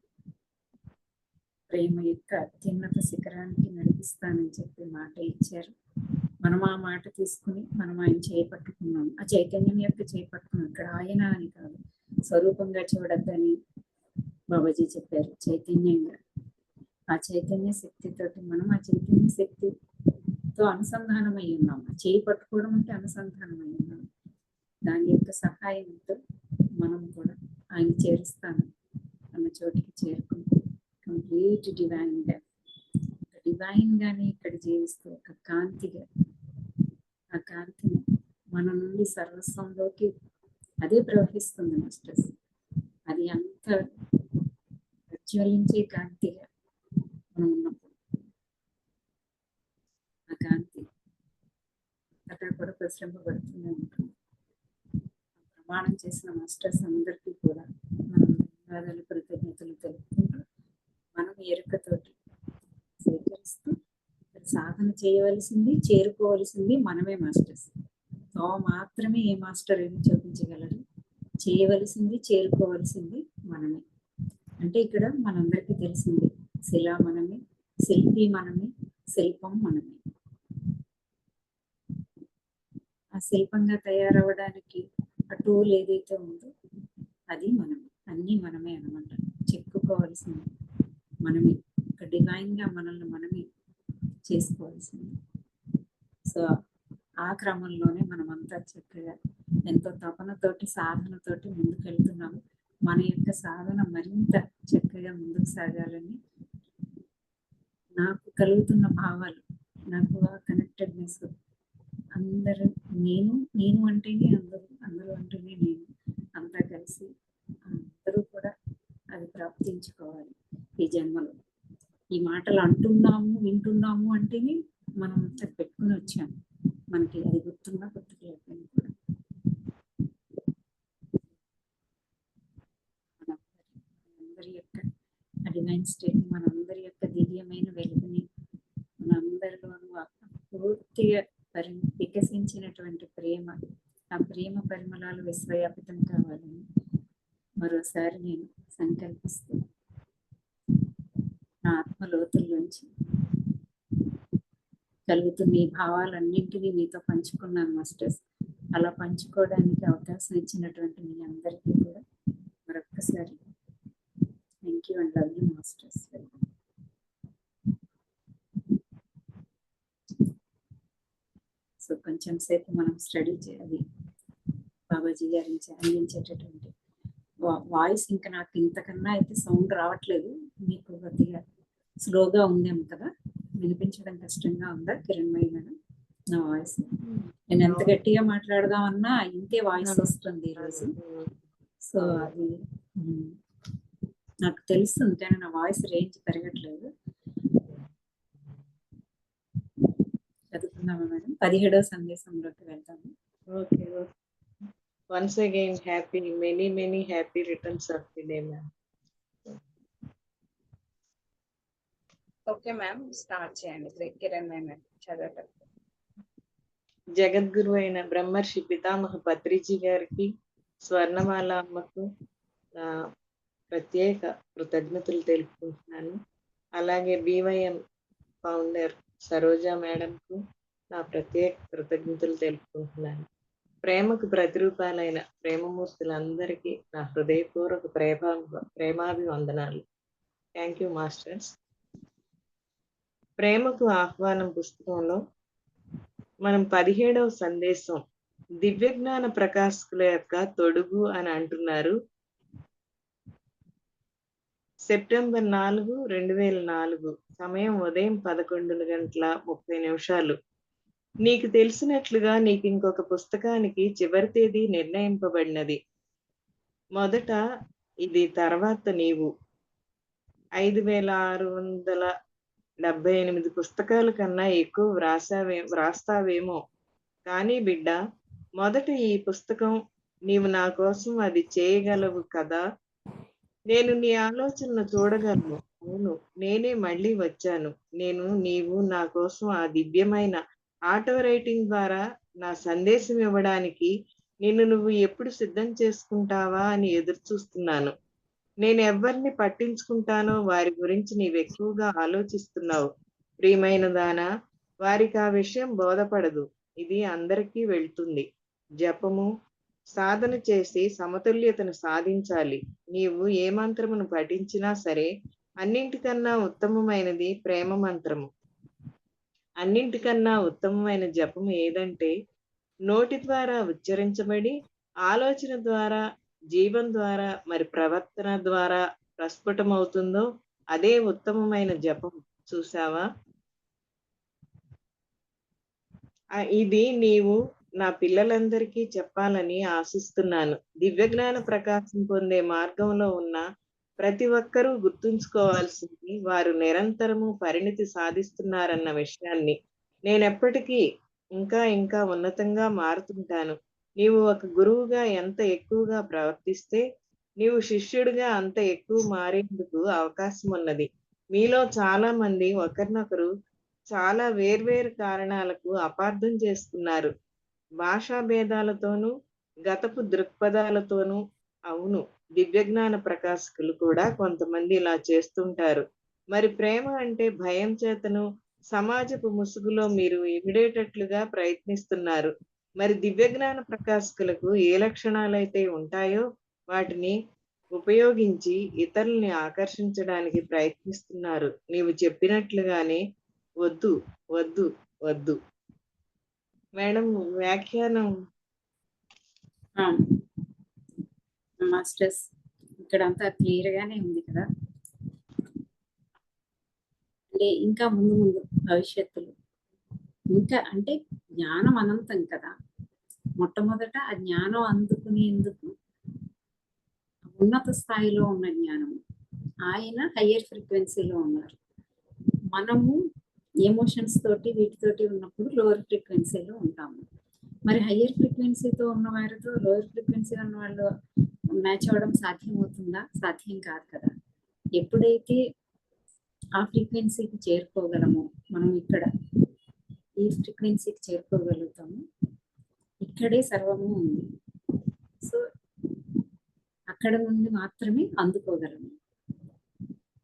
ప్రేమ యొక్క అత్యున్నత శిఖరానికి నడిపిస్తానని చెప్పి మాట ఇచ్చారు. మనం ఆ మాట తీసుకుని మనం ఆయన చేపట్టుకున్నాం, ఆ చైతన్యం యొక్క చేపట్టుకున్నాం. ఇక్కడ ఆయన అని కాదు, స్వరూపంగా చూడద్దని బాబాజీ చెప్పారు, చైతన్యంగా. ఆ చైతన్య శక్తితోటి మనం ఆ చైతన్య శక్తితో అనుసంధానమై ఉన్నాం. చేయి పట్టుకోవడం అంటే అనుసంధానమై ఉన్నాం. దాని యొక్క సహాయంతో మనం కూడా ఆయన చేరుస్తాను అన్న చోటికి చేరుకుంటూ కంప్లీట్ డివైన్ గానే ఇక్కడ జీవిస్తూ ఒక కాంతిగా, ఆ కాంతిని మన నుండి సర్వస్వంలోకి అదే ప్రవహిస్తుంది మాస్టర్స్. అది అంత ప్రజ్వలించే కాంతిగా మనం ఉన్నప్పుడు, ఆ కాంతి అక్కడ కూడా ప్రశ్నింపబడుతూనే ఉంటుంది. ప్రమాణం చేసిన మాస్టర్స్ అందరికీ కూడా మనం ధన్యవాదాలు, కృతజ్ఞతలు తెలుపుకుంటూ, మనం ఎరుకతోటి స్వీకరిస్తూ, సాధన చేయవలసింది, చేరుకోవలసింది మనమే మాస్టర్స్. తో మాత్రమే ఏ మాస్టర్ ఏమి చూపించగలరు. చేయవలసింది, చేరుకోవలసింది మనమే. అంటే ఇక్కడ మనందరికీ తెలిసింది, శిలా మనమే, శిల్పి మనమే, శిల్పం మనమే. ఆ శిల్పంగా తయారవడానికి ఆ టూల్ ఏదైతే ఉందో అది మనమే, అన్నీ మనమే అనమాట. చెప్పుకోవాల్సింది మనమే, ఒక డివైన్ గా మనల్ని మనమే చేసుకోవాల్సింది. సో ఆ క్రమంలోనే మనమంతా చక్కగా ఎంతో తపనతోటి, సాధనతోటి ముందుకెళ్తున్నాము. మన యొక్క సాధన మరింత చక్కగా ముందుకు సాగాలని నాకు కలుగుతున్న భావాలు, నాకు ఆ కనెక్టెడ్నెస్, అందరూ నేను అంటేనే అందరూ అంటేనే నేను, అంతా కలిసి అందరూ కూడా అది ప్రాప్తించుకోవాలి ఈ జన్మలో. ఈ మాటలు అంటున్నాము, వింటున్నాము అంటేనే మనం అది పెట్టుకుని వచ్చాము. మనకి అది గుర్తున్నా గుర్తుకు లేకపోయినా కూడా మనందరి యొక్క డివైన్ స్టేట్, మనందరి యొక్క దివ్యమైన వెలుగుని మనందరిలోనూ పూర్తిగా వికసించినటువంటి ప్రేమ, ఆ ప్రేమ పరిమళాలు విశ్వవ్యాపితం కావాలని మరోసారి నేను సంకల్పిస్తూ, నా ఆత్మ లోతుల్లోంచి కలుగుతున్న ఈ భావాలన్నింటినీ మీతో పంచుకున్నాను మాస్టర్స్. అలా పంచుకోవడానికి అవకాశం ఇచ్చినటువంటి మీ అందరికీ కూడా మరొక్కసారి thank you and love you masters. So కొంచెం సేపు మనం స్టడీ చేయాలి. బాబాజీ గారి అందించేటటువంటి వాయిస్ ఇంకా నాకు ఇంతకన్నా అయితే సౌండ్ రావట్లేదు. మీకు కొద్దిగా స్లోగా ఉందేమో కదా, వినిపించడం కష్టంగా ఉందా కిరణ్మయి మేడం నా వాయిస్? నేను ఎంత గట్టిగా మాట్లాడదామన్నా ఇంతే వాయిస్ వస్తుంది ఈరోజు. సో అది నాకు తెలుస్తుంది, కానీ నా వాయిస్ రేంజ్ పెరగట్లేదు. చదువుకుందామా మేడం? 17వ సందేశంలోకి వెళ్తాము. Okay. Once again, many happy returns of the day, ma'am. Okay ma'am, start చేయండి కిరణ్ మ్యామ్ చదవటం. జగద్గురు అయిన బ్రహ్మర్షి పితామహ పత్రిజీ గారికి, స్వర్ణమాల అమ్మకు నా ప్రత్యేక కృతజ్ఞతలు తెలుపుకుంటున్నాను. అలాగే BYM ఫౌండర్ సరోజా మేడంకు నా ప్రత్యేక కృతజ్ఞతలు తెలుపుకుంటున్నాను. ప్రేమకు ప్రతిరూపాలైన ప్రేమమూర్తులందరికీ నా హృదయపూర్వక ప్రేమాభివందనాలు. Thank you masters. ప్రేమకు ఆహ్వానం పుస్తకంలో మనం 17వ సందేశం దివ్యజ్ఞాన ప్రకాశకుల యొక్క తొడుగు అని అంటున్నారు. సెప్టెంబర్ 4, 2004, సమయం ఉదయం 11:30. నీకు తెలిసినట్లుగా నీకు ఇంకొక పుస్తకానికి చివరి తేదీ నిర్ణయింపబడినది. మొదట ఇది, తర్వాత నీవు. 5678 పుస్తకాల కన్నా ఎక్కువ వ్రాస్తావేమో. కానీ బిడ్డ, మొదట ఈ పుస్తకం నీవు నా కోసం అది చేయగలవు కదా. నేను నీ ఆలోచనను చూడగలను. అవును, నేనే మళ్ళీ వచ్చాను. నీవు నా కోసం ఆ దివ్యమైన ఆటో రైటింగ్ ద్వారా నా సందేశం ఇవ్వడానికి నువ్వు ఎప్పుడు సిద్ధం చేసుకుంటావా అని ఎదురు చూస్తున్నాను. నేను ఎవరిని పట్టించుకుంటానో వారి గురించి నీవెక్కువగా ఆలోచిస్తున్నావు. ప్రియమైన దానా, వారికి ఆ విషయం బోధపడదు. ఇది అందరికీ వెళ్తుంది. జపము, సాధన చేసి సమతుల్యతను సాధించాలి. నీవు ఏ మంత్రమును పఠించినా సరే అన్నింటికన్నా ఉత్తమమైనది ప్రేమ మంత్రము. అన్నింటికన్నా ఉత్తమమైన జపము ఏదంటే, నోటి ద్వారా ఉచ్చరించబడి ఆలోచన ద్వారా, జీవం ద్వారా, మరి ప్రవర్తన ద్వారా ప్రస్ఫుటమవుతుందో అదే ఉత్తమమైన జపం. చూసావా? ఇది నీవు నా పిల్లలందరికీ చెప్పాలని ఆశిస్తున్నాను. దివ్యజ్ఞాన ప్రకాశం పొందే మార్గంలో ఉన్న ప్రతి ఒక్కరూ గుర్తుంచుకోవాల్సింది వారు నిరంతరము పరిణితి సాధిస్తున్నారన్న విషయాన్ని. నేనెప్పటికీ ఇంకా ఉన్నతంగా మారుతుంటాను. నీవు ఒక గురువుగా ఎంత ఎక్కువగా ప్రవర్తిస్తే నీవు శిష్యుడిగా అంత ఎక్కువ మారేందుకు అవకాశం ఉన్నది. మీలో చాలా మంది ఒకరినొకరు చాలా వేర్వేరు కారణాలకు అపార్థం చేసుకున్నారు. భాషా భేదాలతోనూ, గతపు దృక్పథాలతోనూ. అవును, దివ్యజ్ఞాన ప్రకాశకులు కూడా కొంతమంది ఇలా చేస్తుంటారు. మరి ప్రేమ అంటే భయం చేతను, సమాజపు ముసుగులో మీరు ఇమిడేటట్లుగా ప్రయత్నిస్తున్నారు. మరి దివ్యజ్ఞాన ప్రకాశకులకు ఏ లక్షణాలైతే ఉంటాయో వాటిని ఉపయోగించి ఇతరుల్ని ఆకర్షించడానికి ప్రయత్నిస్తున్నారు. నీవు చెప్పినట్లుగానే వద్దు వద్దు వద్దు. మేడం, వ్యాఖ్యానం. మాస్టర్స్, ఇక్కడ అంతా క్లియర్ గానే ఉంది కదా. అంటే ఇంకా ముందు భవిష్యత్తులో ఇంకా అంటే జ్ఞానం అనంతం కదా. మొట్టమొదట ఆ జ్ఞానం అందుకునేందుకు ఉన్నత స్థాయిలో ఉన్న జ్ఞానము, ఆయన హయ్యర్ ఫ్రీక్వెన్సీలో ఉన్నారు. మనము ఎమోషన్స్ తోటి వీటితోటి ఉన్నప్పుడు లోవర్ ఫ్రీక్వెన్సీలో ఉంటాము. మరి హయ్యర్ ఫ్రీక్వెన్సీతో ఉన్న వారితో లోవర్ ఫ్రీక్వెన్సీ ఉన్న వాళ్ళు మ్యాచ్ అవ్వడం సాధ్యమవుతుందా? సాధ్యం కాదు కదా. ఎప్పుడైతే ఆ ఫ్రీక్వెన్సీకి చేరుకోగలమో, మనం ఇక్కడ ఈ ఫ్రీక్వెన్సీకి చేరుకోగలుగుతాము, ఇక్కడే సర్వము ఉంది. సో అక్కడ నుండి మాత్రమే అందుకోగలము.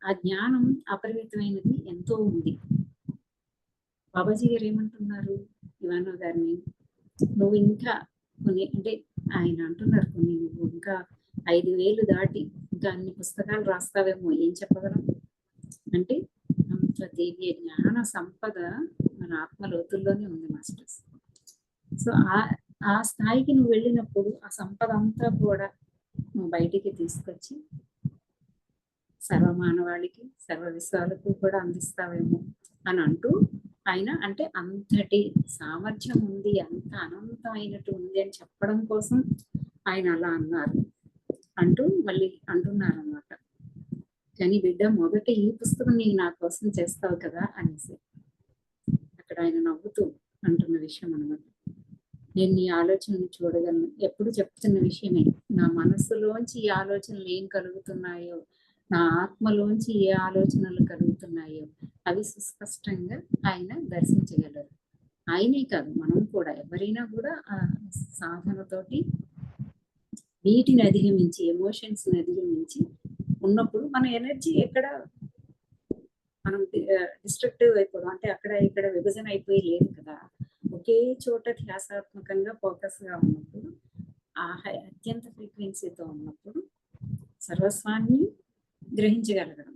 ఆ జ్ఞానం అపరిమితమైనది ఎంతో ఉంది. బాబాజీ గారు ఏమంటున్నారు ఇవానో గారిని, నువ్వు ఇంకా కొన్ని అంటే ఆయన అంటున్నారు నువ్వు ఇంకా 5000 దాటి ఇంకా అన్ని పుస్తకాలు రాస్తావేమో, ఏం చెప్పగలం అంటే అంత దివ్య జ్ఞాన సంపద మన ఆత్మ లోతుల్లోనే ఉంది మాస్టర్స్. సో ఆ స్థాయికి నువ్వు వెళ్ళినప్పుడు ఆ సంపద అంతా కూడా నువ్వు బయటికి తీసుకొచ్చి సర్వమానవాళికి, సర్వ విశ్వాలకు కూడా అందిస్తావేమో అని అంటూ ఆయన అంటే అంతటి సామర్థ్యం ఉంది, అంత అనంతమైనట్టు ఉంది అని చెప్పడం కోసం ఆయన అలా అన్నారు అంటూ మళ్ళీ అంటున్నారు అన్నమాట. కానీ బిడ్డ, మొదట ఈ పుస్తకం నీకు నా కోసం చేస్తావు కదా అనేసి అక్కడ ఆయన నవ్వుతూ అంటున్న విషయం అన్నమాట. నేను నీ ఆలోచనలు చూడగలను. ఎప్పుడు చెప్తున్న విషయమే. నా మనస్సులోంచి ఈ ఆలోచనలు ఏం కలుగుతున్నాయో, నా ఆత్మలోంచి ఏ ఆలోచనలు కలుగుతున్నాయో అవి సుస్పష్టంగా ఆయన దర్శించగలరు. ఆయనే కాదు, మనం కూడా ఎవరైనా కూడా ఆ సాధనతోటి వీటిని అధిగమించి, ఎమోషన్స్ ని అధిగమించి ఉన్నప్పుడు మన ఎనర్జీ ఎక్కడ మనం డిస్ట్రక్టివ్ అయిపోవడం, అంటే అక్కడ ఇక్కడ విభజన అయిపోయి లేదు కదా. ఒకే చోట ధ్యాసాత్మకంగా ఫోకస్ గా ఉన్నప్పుడు, ఆ అత్యంత ఫ్రీక్వెన్సీతో ఉన్నప్పుడు సర్వస్వాన్ని గ్రహించగలగడం.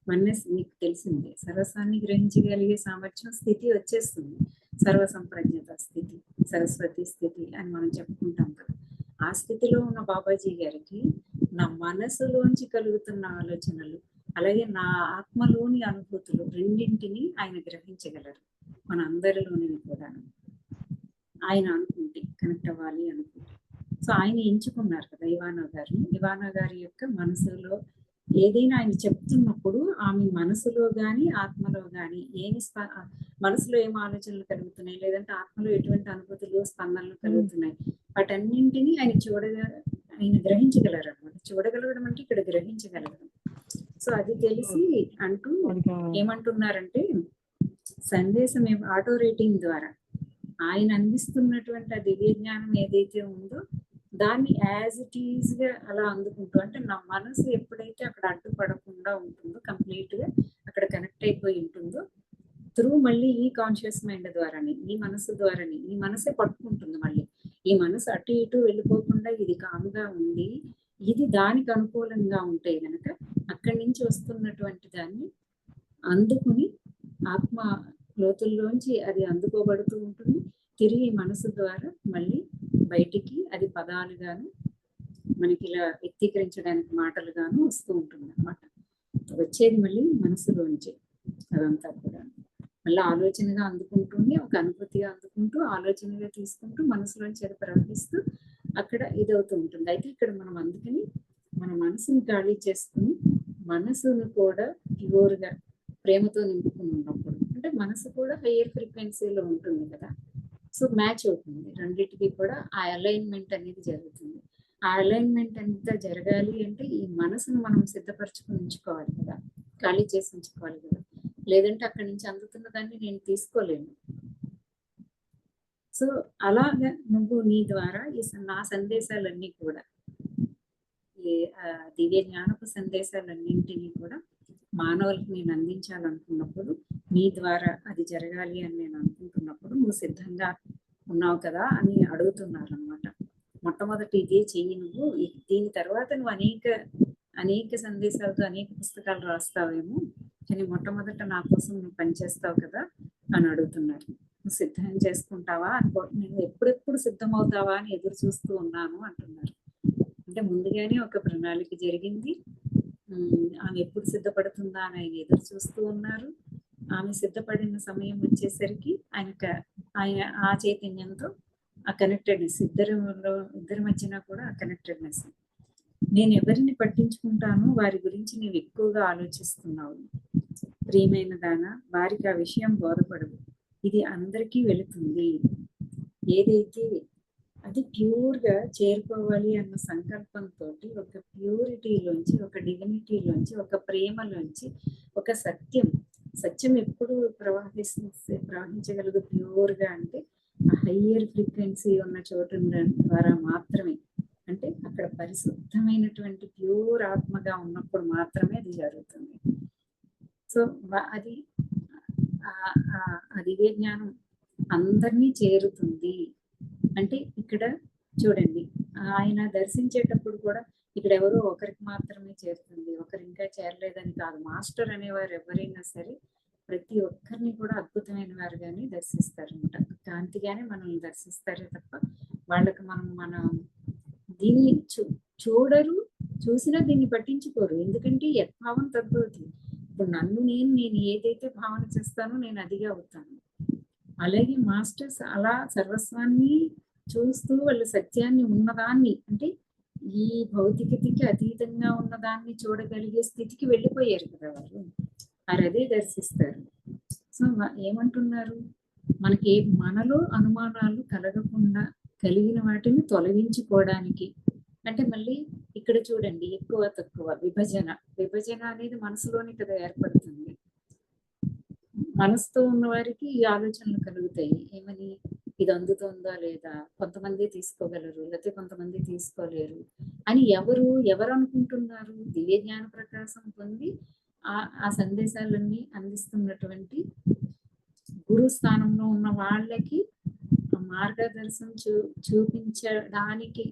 వన్నెస్ మీకు తెలిసిందే, సర్వస్వాన్ని గ్రహించగలిగే సామర్థ్యం స్థితి వచ్చేస్తుంది. సర్వసంప్రజ్ఞత స్థితి, సరస్వతి స్థితి అని మనం చెప్పుకుంటాం కదా. ఆ స్థితిలో ఉన్న బాబాజీ గారికి నా మనసులోంచి కలుగుతున్న ఆలోచనలు, అలాగే నా ఆత్మలోని అనుభూతులు రెండింటిని ఆయన గ్రహించగలరు. మన అందరిలోని కూడా ఆయన అనుకుంటే కనెక్ట్ అవ్వాలి అనుకుంటే. సో ఆయన ఎంచుకున్నారు కదా ఇవానా గారిని. ఇవానా గారి యొక్క మనసులో ఏదైనా ఆయన చెప్తున్నప్పుడు ఆమె మనసులో గాని ఆత్మలో గాని ఏమి మనసులో ఏం ఆలోచనలు కలుగుతున్నాయి, లేదంటే ఆత్మలో ఎటువంటి అనుభూతులు స్పందనలు కలుగుతున్నాయి, వాటన్నింటినీ ఆయన ఆయన గ్రహించగలరు అనమాట. చూడగలగడం అంటే ఇక్కడ గ్రహించగలగడం. సో అది తెలిసి అంటూ ఏమంటున్నారంటే, సందేశం ఆటో రేటింగ్ ద్వారా ఆయన అందిస్తున్నటువంటి ఆ దివ్య జ్ఞానం ఏదైతే ఉందో దాన్ని యాజ్ ఇట్ ఈజ్ గా అలా అందుకుంటూ, అంటే నా మనసు ఎప్పుడైతే అక్కడ అడ్డుపడకుండా ఉంటుందో, కంప్లీట్ గా అక్కడ కనెక్ట్ అయిపోయి ఉంటుందో, త్రూ మళ్ళీ ఈ కాన్షియస్ మైండ్ ద్వారానే, ఈ మనసు ద్వారానే, ఈ మనసే పట్టుకుంటుంది. మళ్ళీ ఈ మనసు అటు ఇటు వెళ్ళిపోకుండా ఇది కామ్గా ఉంది, ఇది దానికి అనుకూలంగా ఉంటే గనక అక్కడి నుంచి వస్తున్నటువంటి దాన్ని అందుకుని ఆత్మ లోతుల్లోంచి అది అందుకోబడుతూ ఉంటుంది. తిరిగి మనసు ద్వారా మళ్ళీ బయటికి అది పదాలుగాను మనకి ఇలా వ్యక్తీకరించడానికి మాటలుగాను వస్తూ ఉంటుంది అనమాట. వచ్చేది మళ్ళీ మనసులోంచి అదంతా కూడా మళ్ళీ ఆలోచనగా అందుకుంటుంది, ఒక అనుభూతిగా అందుకుంటూ ఆలోచనగా తీసుకుంటూ మనసులోంచి అది ప్రవహిస్తూ అక్కడ ఇదవుతూ ఉంటుంది. అయితే ఇక్కడ మనం అందుకని మన మనసుని ఖాళీ చేసుకుని మనసును కూడా ప్యూర్గా ప్రేమతో నింపుకుని ఉన్నప్పుడు, అంటే మనసు కూడా హయ్యర్ ఫ్రీక్వెన్సీలో ఉంటుంది కదా. సో మ్యాచ్ అవుతుంది రెండింటికి కూడా, ఆ అలైన్మెంట్ అనేది జరుగుతుంది. ఆ అలైన్మెంట్ అంతా జరగాలి అంటే ఈ మనసును మనం సిద్ధపరచుకుని ఉంచుకోవాలి కదా, ఖాళీ చేసి ఉంచుకోవాలి కదా. లేదంటే అక్కడి నుంచి అందుతున్న దాన్ని నేను తీసుకోలేను. సో అలాగా నువ్వు నీ ద్వారా నా సందేశాలన్నీ కూడా, ఈ దివ్య జ్ఞానపు సందేశాలన్నింటినీ కూడా మానవులకు నేను అందించాలనుకున్నప్పుడు, నీ ద్వారా అది జరగాలి అని నేను అనుకుంటున్నప్పుడు నువ్వు సిద్ధంగా ఉన్నావు కదా అని అడుగుతున్నారు అనమాట. మొట్టమొదటి ఇదే చెయ్యి నువ్వు, దీని తర్వాత నువ్వు అనేక సందేశాలతో అనేక పుస్తకాలు రాస్తావేమో, కానీ మొట్టమొదట నా కోసం నువ్వు పనిచేస్తావు కదా అని అడుగుతున్నారు. నువ్వు సిద్ధం చేసుకుంటావా నేను ఎప్పుడెప్పుడు సిద్ధమవుతావా అని ఎదురు చూస్తూ ఉన్నాను అంటున్నారు. అంటే ముందుగానే ఒక ప్రణాళిక జరిగింది, ఆమె ఎప్పుడు సిద్ధపడుతుందా అని ఆయన ఎదురు చూస్తూ ఉన్నారు. ఆమె సిద్ధపడిన సమయం వచ్చేసరికి ఆయన ఆ చైతన్యంతో ఆ కనెక్టెడ్నెస్ ఇద్దరి మధ్యన కూడా ఆ కనెక్టెడ్నెస్. నేను ఎవరిని పట్టించుకుంటానో వారి గురించి నీవు ఎక్కువగా ఆలోచిస్తున్నావు ప్రియమైన దానా, వారికి ఆ విషయం బోధపడదు, ఇది అందరికీ వెళుతుంది. ఏదైతే అది ప్యూర్గా చేరుకోవాలి అన్న సంకల్పంతో ఒక ప్యూరిటీలోంచి, ఒక డివినిటీలోంచి, ఒక ప్రేమలోంచి, ఒక సత్యం ఎప్పుడు ప్రవహించగలదు ప్యూర్గా అంటే ఆ హయ్యర్ ఫ్రీక్వెన్సీ ఉన్న చోటు ద్వారా మాత్రమే. అంటే అక్కడ పరిశుద్ధమైనటువంటి ప్యూర్ ఆత్మగా ఉన్నప్పుడు మాత్రమే అది జరుగుతుంది. సో అది దివ్య జ్ఞానం అందరినీ చేరుతుంది. అంటే ఇక్కడ చూడండి, ఆయన దర్శించేటప్పుడు కూడా ఇక్కడ ఎవరో ఒకరికి మాత్రమే చేరుతుంది, ఒకరు ఇంకా చేరలేదని కాదు. మాస్టర్ అనేవారు ఎవరైనా సరే ప్రతి ఒక్కరిని కూడా అద్భుతమైన వారుగానే దర్శిస్తారనమాట, కాంతిగానే మనల్ని దర్శిస్తారే తప్ప వాళ్ళకి మన దీన్ని చూడరు, చూసినా దీన్ని పట్టించుకోరు. ఎందుకంటే యద్భావం తద్భవతి. ఇప్పుడు నేను ఏదైతే భావన చేస్తానో నేను అదిగా అవుతాను. అలాగే మాస్టర్స్ అలా సర్వస్వాన్ని చూస్తూ వాళ్ళు సత్యాన్ని ఉన్నదాన్ని, అంటే ఈ భౌతికతకి అతీతంగా ఉన్నదాన్ని చూడగలిగే స్థితికి వెళ్ళిపోయారు కదా వారు. వారు అదే దర్శిస్తారు. సో ఏమంటున్నారు, మనకి మనలో అనుమానాలు కలగకుండా కలిగిన వాటిని తొలగించుకోవడానికి. అంటే మళ్ళీ ఇక్కడ చూడండి, ఎక్కువ తక్కువ విభజన అనేది మనసులోనే కదా ఏర్పడుతుంది. మనసుతో ఉన్న వారికి ఈ ఆలోచనలు కలుగుతాయి. ఏమని, ఇది అందుతుందా లేదా, కొంతమంది తీసుకోగలరు లేకపోతే కొంతమంది తీసుకోలేరు అని ఎవరు అనుకుంటున్నారు? దివ్య జ్ఞాన ప్రకాశం పొంది ఆ సందేశాలన్నీ అందిస్తున్నటువంటి గురు స్థానంలో ఉన్న వాళ్ళకి మార్గదర్శనం చూపించడానికి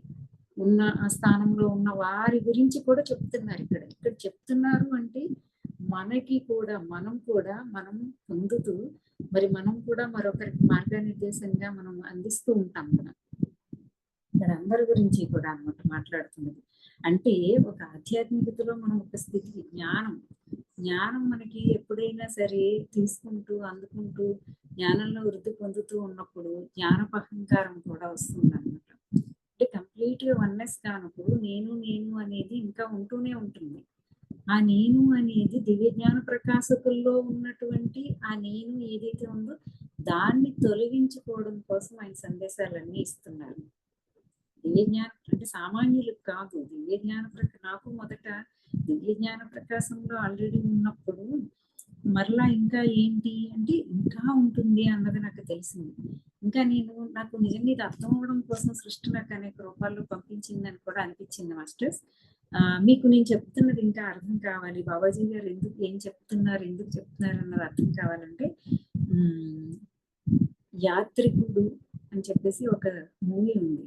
ఉన్న ఆ స్థానంలో ఉన్న వారి గురించి కూడా చెప్తున్నారు. ఇక్కడ చెప్తున్నారు అంటే మనకి కూడా మనం పొందుతూ మరి మనం కూడా మరొకరికి మార్గనిర్దేశంగా మనం అందిస్తూ ఉంటాం కదా. ఇక్కడ అందరి గురించి కూడా అన్నమాట మాట్లాడుతున్నది. అంటే ఒక ఆధ్యాత్మికతలో మనం ఒక స్థితి జ్ఞానం మనకి ఎప్పుడైనా సరే తీసుకుంటూ అందుకుంటూ జ్ఞానంలో వృద్ధి పొందుతూ ఉన్నప్పుడు జ్ఞానపహంకారం కూడా వస్తుంది అన్నమాట. అంటే కంప్లీట్ గా వన్నెస్ కానప్పుడు నేను అనేది ఇంకా ఉంటూనే ఉంటుంది. ఆ నేను అనేది దివ్య జ్ఞాన ప్రకాశకుల్లో ఉన్నటువంటి ఆ నేను ఏదైతే ఉందో దాన్ని తొలగించుకోవడం కోసం ఆయన సందేశాలన్నీ ఇస్తున్నారు. దివ్య జ్ఞానం అంటే సామాన్యులకు కాదు. దివ్య జ్ఞాన నాకు మొదట దివ్య జ్ఞాన ప్రకాశంలో ఆల్రెడీ ఉన్నప్పుడు మరలా ఇంకా ఏంటి అంటే ఇంకా ఉంటుంది అన్నది నాకు తెలిసింది. ఇంకా నాకు నిజంగా ఇది అర్థం అవ్వడం కోసం సృష్టి నాకు అనేక రూపాల్లో పంపించిందని కూడా అనిపించింది మాస్టర్స్. మీకు నేను చెప్తున్నది ఇంకా అర్థం కావాలి, బాబాజీ గారు ఏం చెప్తున్నారు, ఎందుకు చెప్తున్నారు అన్నది అర్థం కావాలంటే యాత్రికుడు అని చెప్పేసి ఒక మూవీ ఉంది.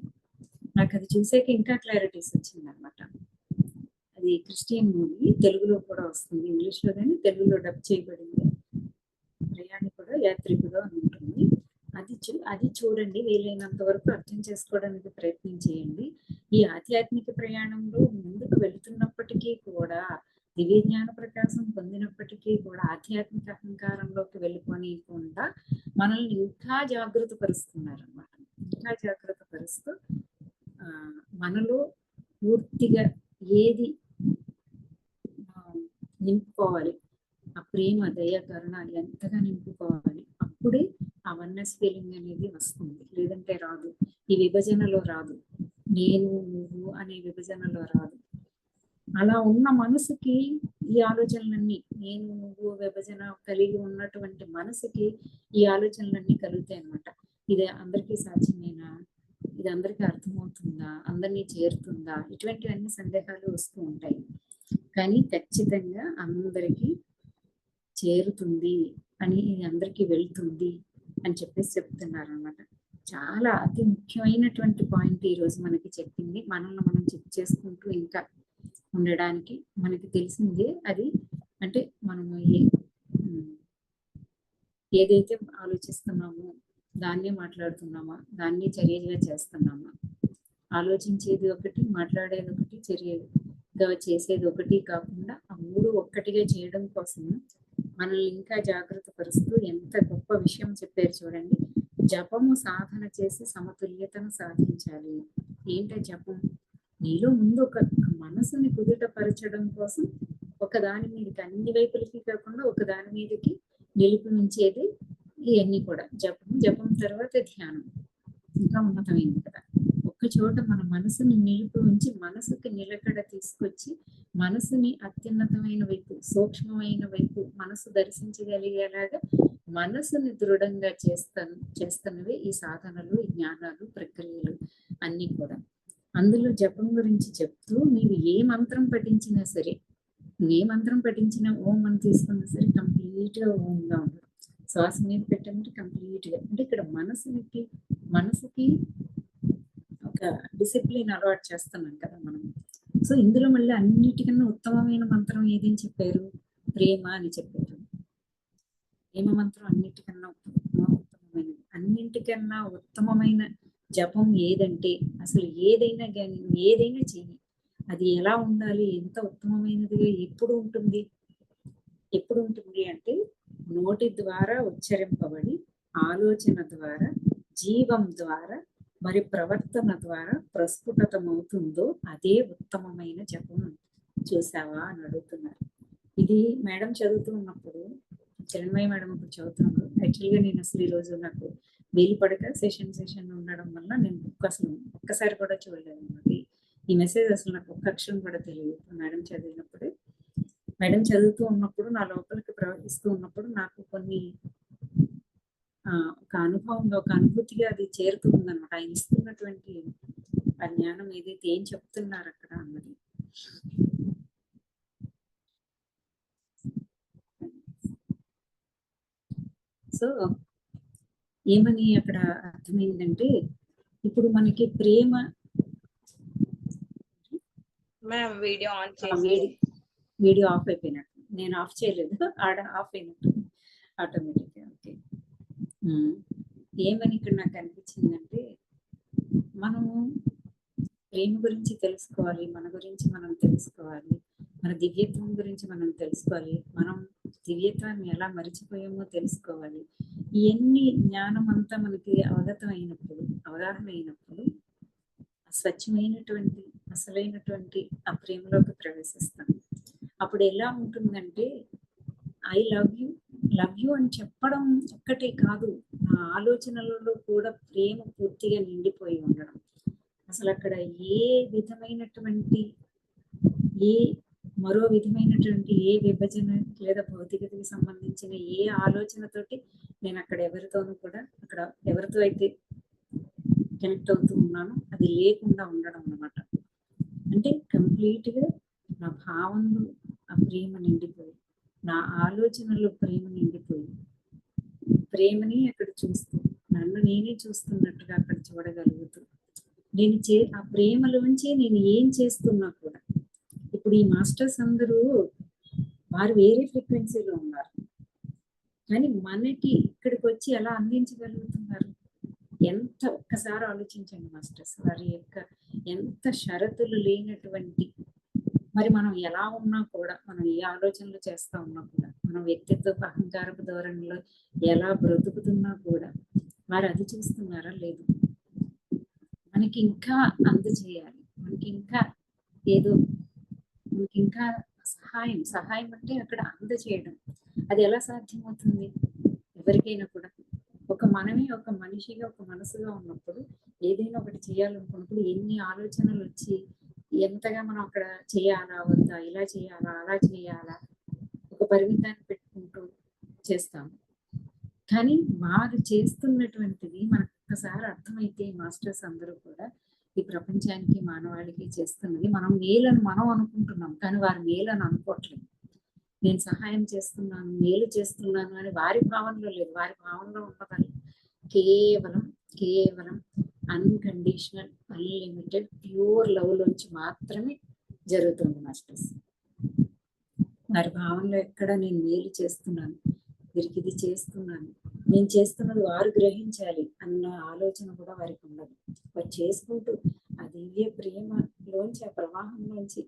నాకు అది చూసాక ఇంకా క్లారిటీస్ వచ్చింది అనమాట. అది క్రిస్టియన్ మూవీ, తెలుగులో కూడా వస్తుంది, ఇంగ్లీష్ లో కానీ తెలుగులో డబ్ చేయబడింది. ప్రయాణికుడు యాత్రికుడు అని ఉంటుంది. అది చూడండి, వీలైనంత వరకు అర్థం చేసుకోవడానికి ప్రయత్నం చేయండి. ఈ ఆధ్యాత్మిక ప్రయాణంలో ముందుకు వెళుతున్నప్పటికీ కూడా దివ్య జ్ఞాన ప్రకాశం పొందినప్పటికీ కూడా ఆధ్యాత్మిక అహంకారంలోకి వెళ్ళిపోనీయకుండా మనల్ని ఇంకా జాగృత పరుస్తున్నారు అన్నమాట. ఇంకా జాగృత పరుస్తూ మనలో పూర్తిగా ఏది నింపుకోవాలి, ఆ ప్రేమ దయ కరుణ ఎంతగా నింపుకోవాలి, అప్పుడే ఆ వన్నెస్ ఫీలింగ్ అనేది వస్తుంది. లేదంటే రాదు. ఈ విభజనలో రాదు, నేను నువ్వు అనే విభజనలో రాదు. అలా ఉన్న మనసుకి ఈ ఆలోచనలన్నీ, నేను నువ్వు విభజన కలిగి ఉన్నటువంటి మనసుకి ఈ ఆలోచనలన్నీ కలుగుతాయి అన్నమాట. ఇది అందరికీ సాధ్యమేనా, ఇది అందరికీ అర్థమవుతుందా, అందరినీ చేరుతుందా, ఇటువంటివన్నీ సందేహాలు వస్తూ ఉంటాయి. కానీ ఖచ్చితంగా అందరికీ చేరుతుంది అని, అందరికీ వెళ్తుంది అని చెప్పేసి చెప్తున్నారు అన్నమాట. చాలా అతి ముఖ్యమైనటువంటి పాయింట్ ఈ రోజు మనకి చెప్పింది. మనల్ని మనం చెక్ చేసుకుంటూ ఇంకా ఉండడానికి మనకి తెలిసిందే అది. అంటే మనము ఏదైతే ఆలోచిస్తున్నామో దాన్నే మాట్లాడుతున్నామా, దాన్ని చర్యగా చేస్తున్నామా, ఆలోచించేది ఒకటి, మాట్లాడేది ఒకటి, చర్యగా చేసేది ఒకటి కాకుండా ఆ మూడు ఒక్కటిగా చేయడం కోసం మనల్ని ఇంకా జాగ్రత్త పరుస్తూ ఎంత గొప్ప విషయం చెప్పారు చూడండి. జపము సాధన చేసి సమతుల్యతను సాధించాలి. ఏంటో జపం, నీలో ముందు ఒక మనసుని కుదుటపరచడం కోసం ఒకదాని మీదకి, అన్ని వైపులకి కాకుండా ఒకదాని మీదకి నిలిపి ఉంచేది ఇవన్నీ కూడా జపం తర్వాత ధ్యానం ఇంకా ఉన్నతమైంది కదా. ఒక్క చోట మన మనసుని నిలిపి ఉంచి మనసుకి నిలకడ తీసుకొచ్చి మనసుని అత్యున్నతమైన వైపు, సూక్ష్మమైన వైపు మనసు దర్శించగలిగేలాగా మనసుని దృఢంగా చేస్తున్నవే ఈ సాధనలు, ఈ జ్ఞానాలు, ప్రక్రియలు అన్ని కూడా. అందులో జపం గురించి చెప్తూ నీవు ఏ మంత్రం పఠించినా సరే, ఏ మంత్రం పఠించినా ఓం అని తీసుకున్నా సరే కంప్లీట్ గా ఓంగా ఉండదు. శ్వాస మీద పెట్టండి కంప్లీట్ గా. అంటే ఇక్కడ మనసుకి ఒక డిసిప్లిన్ అలవాటు చేస్తున్నాం కదా మనం. సో ఇందులో మళ్ళీ అన్నిటికన్నా ఉత్తమమైన మంత్రం ఏదని చెప్పారు? ప్రేమ అని చెప్పారు. ప్రేమ మంత్రం అన్నిటికన్నా ఉత్తమమైనది. అన్నింటికన్నా ఉత్తమమైన జపం ఏదంటే, అసలు ఏదైనా కానీ ఏదైనా చెయ్యి, అది ఎలా ఉండాలి, ఎంత ఉత్తమమైనదిగా ఎప్పుడు ఉంటుంది అంటే నోటి ద్వారా ఉచ్చరింపబడి, ఆలోచన ద్వారా, జీవం ద్వారా, మరి ప్రవర్తన ద్వారా ప్రస్ఫుటమవుతుందో అదే ఉత్తమమైన జపం. చూసావా అని అడుగుతున్నారు. ఇది మేడం చదువుతూ ఉన్నప్పుడు చిరణ్మయ్య మేడం ఇప్పుడు చదువుతున్నప్పుడు యాక్చువల్గా నేను అసలు ఈరోజు నాకు వీలు పడక సెషన్ ఉండడం వల్ల నేను బుక్ అసలు ఒక్కసారి కూడా చూడలేదు అన్నది. ఈ మెసేజ్ అసలు నాకు ఒక్క అక్షరం కూడా తెలియదు. మేడం చదివినప్పుడు, మేడం చదువుతూ ఉన్నప్పుడు నా లోపలికి ప్రవహిస్తూ ఉన్నప్పుడు నాకు కొన్ని ఒక అనుభవంగా, ఒక అనుభూతిగా అది చేరుతూ ఉందన్నమాట. ఆయన ఇస్తున్నటువంటి ఆ జ్ఞానం ఏదైతే ఏం చెప్తున్నారు అక్కడ అన్నది. సో ఏమని అక్కడ అర్థమైందంటే, ఇప్పుడు మనకి ప్రేమ మ్యామ్ వీడియో ఆన్ చేసి వీడియో ఆఫ్ అయిపోయినట్టు, నేను ఆఫ్ చేయలేదు, ఆడ ఆఫ్ అయినట్టు ఆటోమేటిక్గా. ఓకే, ఏమని ఇక్కడ నాకు అనిపించిందంటే, మనము ప్రేమ గురించి తెలుసుకోవాలి, మన గురించి మనం తెలుసుకోవాలి, మన దివ్యత్వం గురించి మనం తెలుసుకోవాలి, మనం దివ్యత్వాన్ని ఎలా మరిచిపోయామో తెలుసుకోవాలి. ఇవన్నీ జ్ఞానం అంతా మనకి అవగతం అయినప్పుడు, అవగాహన అయినప్పుడు స్వచ్ఛమైనటువంటి అసలైనటువంటి ఆ ప్రేమలోకి ప్రవేశిస్తాం. అప్పుడు ఎలా ఉంటుందంటే, ఐ లవ్ యూ అని చెప్పడం ఒక్కటే కాదు, నా ఆలోచనలలో కూడా ప్రేమ పూర్తిగా నిండిపోయి ఉండడం. అసలు అక్కడ ఏ విధమైనటువంటి మరో విధమైనటువంటి ఏ విభజన లేదా భౌతికతకి సంబంధించిన ఏ ఆలోచనతోటి నేను అక్కడ ఎవరితోనూ కూడా, అక్కడ ఎవరితో అయితే కనెక్ట్ అవుతూ ఉన్నానో అది లేకుండా ఉండడం అన్నమాట. అంటే కంప్లీట్గా నా భావంలో ఆ ప్రేమ నిండిపోయి, నా ఆలోచనలో ప్రేమ నిండిపోయి, ప్రేమని అక్కడ చూస్తూ, నన్ను నేనే చూస్తున్నట్టుగా అక్కడ చూడగలుగుతూ, నేను ఆ ప్రేమలోంచి నేను ఏం చేస్తున్నా కూడా. ఇప్పుడు ఈ మాస్టర్స్ అందరూ వారు వేరే ఫ్రీక్వెన్సీలో ఉన్నారు, కానీ మనకి ఇక్కడికి వచ్చి ఎలా అందించగలుగుతున్నారు? ఎంత ఒక్కసారి ఆలోచించండి మాస్టర్స్, వారి యొక్క ఎంత షరతులు లేనటువంటి, మరి మనం ఎలా ఉన్నా కూడా, మనం ఏ ఆలోచనలు చేస్తా ఉన్నా కూడా, మనం వ్యక్తిత్వ అహంకారపు ధోరణిలో ఎలా బ్రతుకుతున్నా కూడా వారు అది చూస్తున్నారా? లేదు. మనకి ఇంకా అందజేయాలి, మనకి ఇంకా ఏదో, మనకి ఇంకా సహాయం అంటే అక్కడ అందజేయడం. అది ఎలా సాధ్యమవుతుంది? ఎవరికైనా కూడా మనమే ఒక మనిషిగా, ఒక మనసుగా ఉన్నప్పుడు ఏదైనా ఒకటి చేయాలనుకున్నప్పుడు ఎన్ని ఆలోచనలు వచ్చి, ఎంతగా మనం అక్కడ చేయాలా వద్దా, ఇలా చేయాలా అలా చేయాలా, ఒక పరిమితాన్ని పెట్టుకుంటూ చేస్తాము. కానీ వారు చేస్తున్నటువంటిది మనకు ఒక్కసారి అర్థమైతే, మాస్టర్స్ అందరూ కూడా ఈ ప్రపంచానికి, మానవాళికి చేస్తున్నది మనం మేలని మనం అనుకుంటున్నాం, కానీ వారు మేలని అనుకోవట్లేదు. నేను సహాయం చేస్తున్నాను, మేలు చేస్తున్నాను అని వారి భావనలో లేదు. వారి భావనలో ఉన్నదని కేవలం అన్కండిషనల్, అన్లిమిటెడ్, ప్యూర్ లవ్ లోంచి మాత్రమే జరుగుతుంది మాస్టర్స్. వారి భావనలో ఎక్కడ నేను మేలు చేస్తున్నాను, వీరికి ఇది చేస్తున్నాను, నేను చేస్తున్నది వారు గ్రహించాలి అన్న ఆలోచన కూడా వారికి ఉండదు. వారు చేసుకుంటూ ఆ దివ్య ప్రేమలోంచి, ఆ ప్రవాహంలోంచి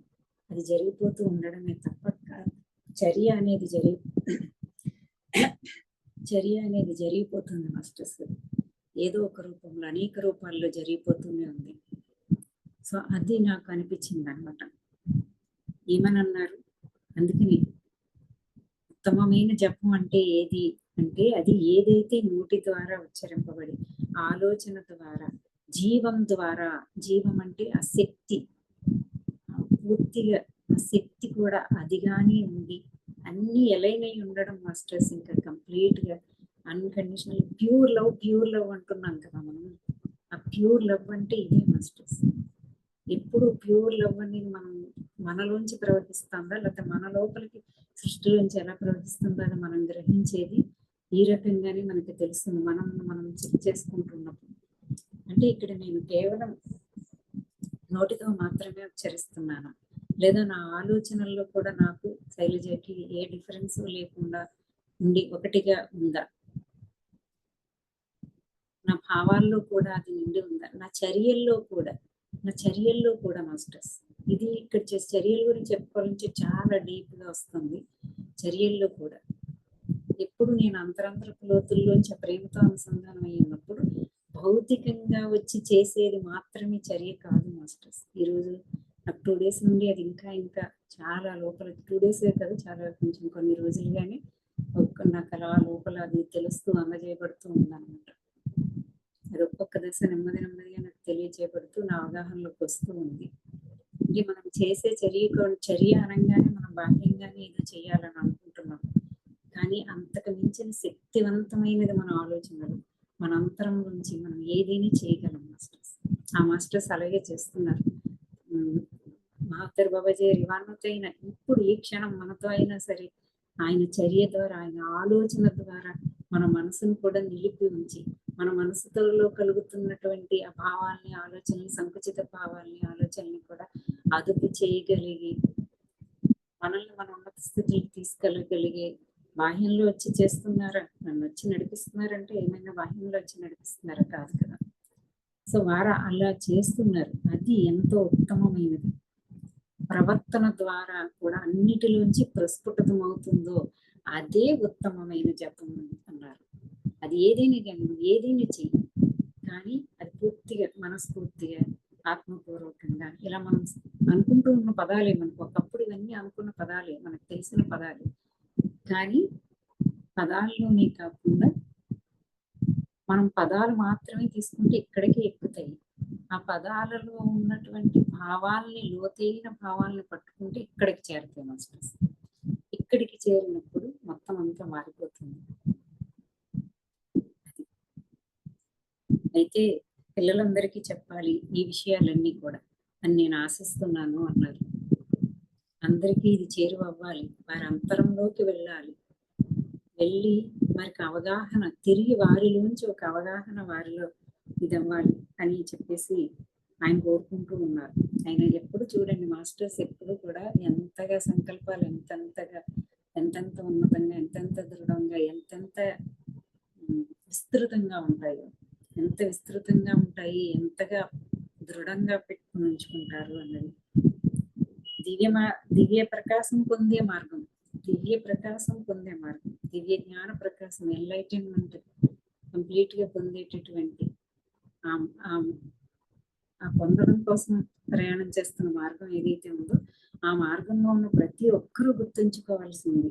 అది జరిగిపోతూ ఉండడమే తప్ప చర్య అనేది జరిగిపోతుంది మాస్టర్స్. ఏదో ఒక రూపంలో, అనేక రూపాల్లో జరిగిపోతూనే ఉంది. సో అది నాకు అనిపించింది అనమాట. ఏమనన్నారు? అందుకని ఉత్తమమైన జపం అంటే ఏది అంటే, అది ఏదైతే నోటి ద్వారా ఉచ్చరింపబడి, ఆలోచన ద్వారా, జీవం ద్వారా, జీవం అంటే ఆ శక్తి, పూర్తిగా ఆ శక్తి కూడా అదిగానే ఉండి అన్ని ఎలైనై ఉండడం మాస్టర్స్. ఇంకా కంప్లీట్ గా అన్కండిషనల్ ప్యూర్ లవ్ అంటున్నాం కదా మనం. ఆ ప్యూర్ లవ్ అంటే ఇదే మాస్టర్స్. ఎప్పుడు ప్యూర్ లవ్ అనేది మనలోంచి ప్రవర్తిస్తుందా, లేకపోతే మన లోపలికి సృష్టిలోంచి ఎలా ప్రవర్తిస్తుందో అది మనం గ్రహించేది ఈ రకంగానే మనకి తెలుస్తుంది, మనం చెక్ చేసుకుంటున్నప్పుడు. అంటే ఇక్కడ నేను కేవలం నోటితో మాత్రమే ఉచ్చరిస్తున్నాను, లేదా నా ఆలోచనల్లో కూడా నాకు శైలజకి ఏ డిఫరెన్స్ లేకుండా ఉండి ఒకటిగా ఉందా, నా భావాల్లో కూడా అది నిండి ఉందా, నా చర్యల్లో కూడా మాస్టర్స్. ఇది ఇక్కడ చర్యల గురించి చెప్పుకోవాలంటే చాలా డీప్ గా వస్తుంది. చర్యల్లో కూడా ఎప్పుడు నేను అంతరంతరపు లోతుల్లోంచి ప్రేమతో అనుసంధానం అయి ఉన్నప్పుడు భౌతికంగా వచ్చి చేసేది మాత్రమే చర్య కాదు మాస్టర్స్. ఈరోజు నాకు 2 days నుండి అది ఇంకా చాలా లోపల, 2 days కాదు, చాలా కొంచెం కొన్ని రోజులుగానే నాకు అలా లోపల అది తెలుస్తూ అందజేయబడుతూ ఉందన్నమాట. అది ఒక్కొక్క దశ నెమ్మదిగా నాకు తెలియజేయబడుతూ నా అవగాహనలోకి వస్తూ ఉంది. ఇది మనం చేసే చర్య అనగానే మనం బాహ్యంగానే ఏదో చేయాలని అనుకుంటున్నాం, కానీ అంతకు మించిన శక్తివంతమైనది మన ఆలోచనలు. మన అంతరం నుంచి మనం ఏదైనా చేయగలం మాస్టర్స్. ఆ మాస్టర్స్ అలాగే చేస్తున్నారు. మహాత్తర్ బాబాజీ ఇవాన్నతైన ఇప్పుడు ఈ క్షణం మనతో అయినా సరే ఆయన చర్య ద్వారా, ఆయన ఆలోచన ద్వారా మన మనసును కూడా నిలిపి ఉంచి, మన మనసులో కలుగుతున్నటువంటి ఆ భావాల్ని, ఆలోచనల్ని, సంకుచిత భావాల్ని, ఆలోచనల్ని కూడా అదుపు చేయగలిగి మనల్ని మన ఉన్నత స్థితికి తీసుకెళ్ళగలిగే బాహ్యంలో వచ్చి చేస్తున్నారా, నన్ను వచ్చి నడిపిస్తున్నారంటే ఏమైనా బాహ్యంలో వచ్చి నడిపిస్తున్నారా? కాదు కదా. సో వారు అలా చేస్తున్నారు. అది ఎంతో ఉత్తమమైనది. ప్రవర్తన ద్వారా కూడా అన్నిటిలోంచి ప్రస్ఫుటమవుతుందో అదే ఉత్తమమైన జపం అన్నారు. అది ఏదైనా కానీ ఏదైనా చెయ్యి, కానీ అది పూర్తిగా మనస్ఫూర్తిగా ఆత్మపూర్వకంగా ఇలా మనం అనుకుంటూ ఉన్న పదాలే. మనకు ఒకప్పుడు ఇవన్నీ అనుకున్న పదాలే, మనకు తెలిసిన పదాలే, కానీ పదాల్లోనే కాకుండా మనం పదాలు మాత్రమే తీసుకుంటే ఇక్కడికి ఎక్కుతాయి. ఆ పదాలలో ఉన్నటువంటి భావాల్ని, లోతైన భావాల్ని పట్టుకుంటే ఇక్కడికి చేరుతాయి మాస్టర్స్. ఇక్కడికి చేరినప్పుడు మొత్తం అంతా మారిపోతుంది. అయితే పిల్లలందరికీ చెప్పాలి ఈ విషయాలన్నీ కూడా అని నేను ఆశిస్తున్నాను అన్నారు. అందరికీ ఇది చేరువవ్వాలి, వారి అంతరంలోకి వెళ్ళాలి. వెళ్ళి వారికి అవగాహన, తిరిగి వారిలోంచి ఒక అవగాహన వారిలో ఇదవ్వాలి అని చెప్పేసి ఆయన కోరుకుంటూ ఉన్నారు. ఆయన ఎప్పుడు చూడండి మాస్టర్స్ ఎప్పుడు కూడా ఎంతగా సంకల్పాలు ఎంతెంత ఉన్నతంగా, ఎంతెంత దృఢంగా, ఎంతెంత విస్తృతంగా ఉంటాయో, ఎంత విస్తృతంగా ఉంటాయి, ఎంతగా దృఢంగా పెట్టుకుని ఉంచుకుంటారు అన్నది. దివ్య ప్రకాశం పొందే మార్గం, దివ్య ప్రకాశం పొందే మార్గం, దివ్య జ్ఞాన ప్రకాశం, ఎన్లైటన్మెంట్ కంప్లీట్ గా పొందేటటువంటి ఆ పొందడం కోసం ప్రయాణం చేస్తున్న మార్గం ఏదైతే ఉందో ఆ మార్గంలో ఉన్న ప్రతి ఒక్కరూ గుర్తుంచుకోవాల్సింది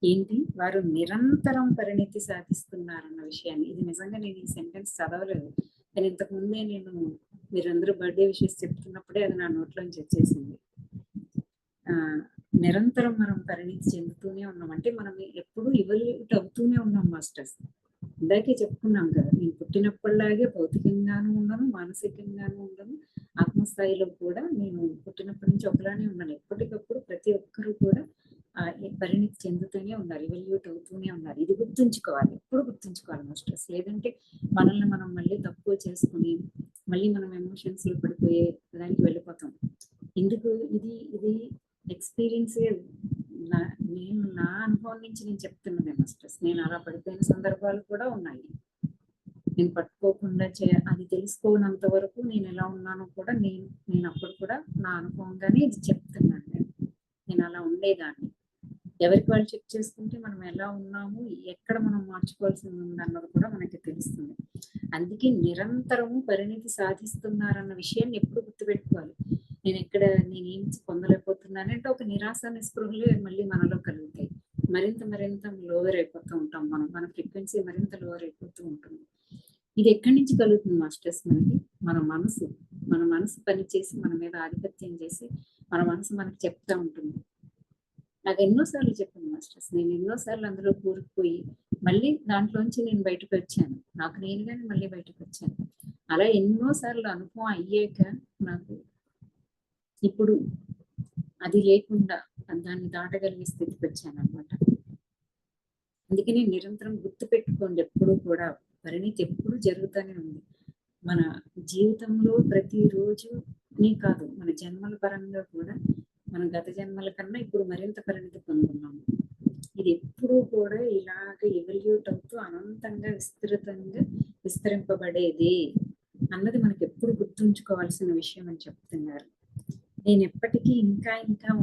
ఏంటి, వారు నిరంతరం పరిణితి సాధిస్తున్నారన్న విషయాన్ని. ఇది నిజంగా నేను ఈ సెంటెన్స్ చదవలేదు, కానీ ఇంతకు ముందే నేను మీరందరూ బర్త్డే విషెస్ చెప్తున్నప్పుడే అది నా నోట్లోంచి వచ్చేసింది. నిరంతరం మనం పరిణితి చెందుతూనే ఉన్నాం అంటే మనం ఎప్పుడు ఇవల్యూట్ అవుతూనే ఉన్నాం మాస్టర్స్. ఇందాకే చెప్పుకున్నాం కదా, నేను పుట్టినప్పటిలాగే భౌతికంగానూ ఉండను, మానసికంగానూ ఉండను, ఆత్మస్థాయిలో కూడా నేను పుట్టినప్పటి నుంచి ఒకలానే ఉన్నాను. ఎప్పటికప్పుడు ప్రతి ఒక్కరూ కూడా పరిణితి చెందుతూనే ఉన్నారు, ఇవల్యూట్ అవుతూనే ఉన్నారు. ఇది గుర్తుంచుకోవాలి, ఎప్పుడు గుర్తుంచుకోవాలి మాస్టర్స్. లేదంటే మనల్ని మనం మళ్ళీ తక్కువ చేసుకుని మళ్ళీ మనం ఎమోషన్స్ లో పడిపోయే దానికి వెళ్ళిపోతాం. ఎందుకు ఇది ఎక్స్పీరియన్స్ నేను నా అనుభవం నుంచి నేను చెప్తున్నదే మాస్టర్స్. నేను అలా పడిపోయిన సందర్భాలు కూడా ఉన్నాయి. నేను పట్టుకోకుండా అది తెలుసుకోనంత వరకు నేను ఎలా ఉన్నానో కూడా నేను అప్పుడు కూడా నా అనుభవంగానే ఇది చెప్తున్నాను. నేను అలా ఉండేదాన్ని. ఎవరికి వాళ్ళు చెక్ చేసుకుంటే మనం ఎలా ఉన్నాము, ఎక్కడ మనం మార్చుకోవాల్సింది ఉందన్నది కూడా మనకి తెలుస్తుంది. అందుకే నిరంతరము పరిణితి సాధిస్తున్నారన్న విషయాన్ని ఎప్పుడు గుర్తుపెట్టుకోవాలి. నేనేం పొందలేకపోతున్నానంటే ఒక నిరాశ నిస్పృహలు మళ్ళీ మనలో కలుగుతాయి. మరింత లోవర్ అయిపోతూ ఉంటాం. మన ఫ్రీక్వెన్సీ మరింత లోవర్ అయిపోతూ ఉంటుంది. ఇది ఎక్కడి నుంచి కలుగుతుంది మాస్టర్స్? మన మనసు పనిచేసి మన మీద ఆధిపత్యం చేసి మన మనసు మనకి చెప్తా ఉంటుంది. నాకు ఎన్నోసార్లు చెప్పింది మాస్టర్స్. నేను ఎన్నోసార్లు అందులో కూరుకుపోయి మళ్ళీ దాంట్లోంచి నేను బయటకు వచ్చాను. నాకు నేనుగానే మళ్ళీ బయటకు వచ్చాను. అలా ఎన్నోసార్లు అనుభవం అయ్యాక నాకు ఇప్పుడు అది లేకుండా దాన్ని దాటగలిగే స్థితికి వచ్చాను అనమాట. అందుకని నిరంతరం గుర్తు పెట్టుకోండి, ఎప్పుడు కూడా పరిణితి ఎప్పుడు జరుగుతూనే ఉంది. మన జీవితంలో ప్రతిరోజుని కాదు, మన జన్మల పరంగా కూడా మన గత జన్మల కన్నా ఇప్పుడు మరింత పరిణితి పొందుతున్నాము. ఇది ఎప్పుడూ కూడా ఇలాగ ఎవల్యూట్ అవుతూ అనంతంగా విస్తరింపబడేది అన్నది మనకి ఎప్పుడు గుర్తుంచుకోవాల్సిన విషయం అని చెప్తున్నారు. నేను ఎప్పటికీ ఇంకా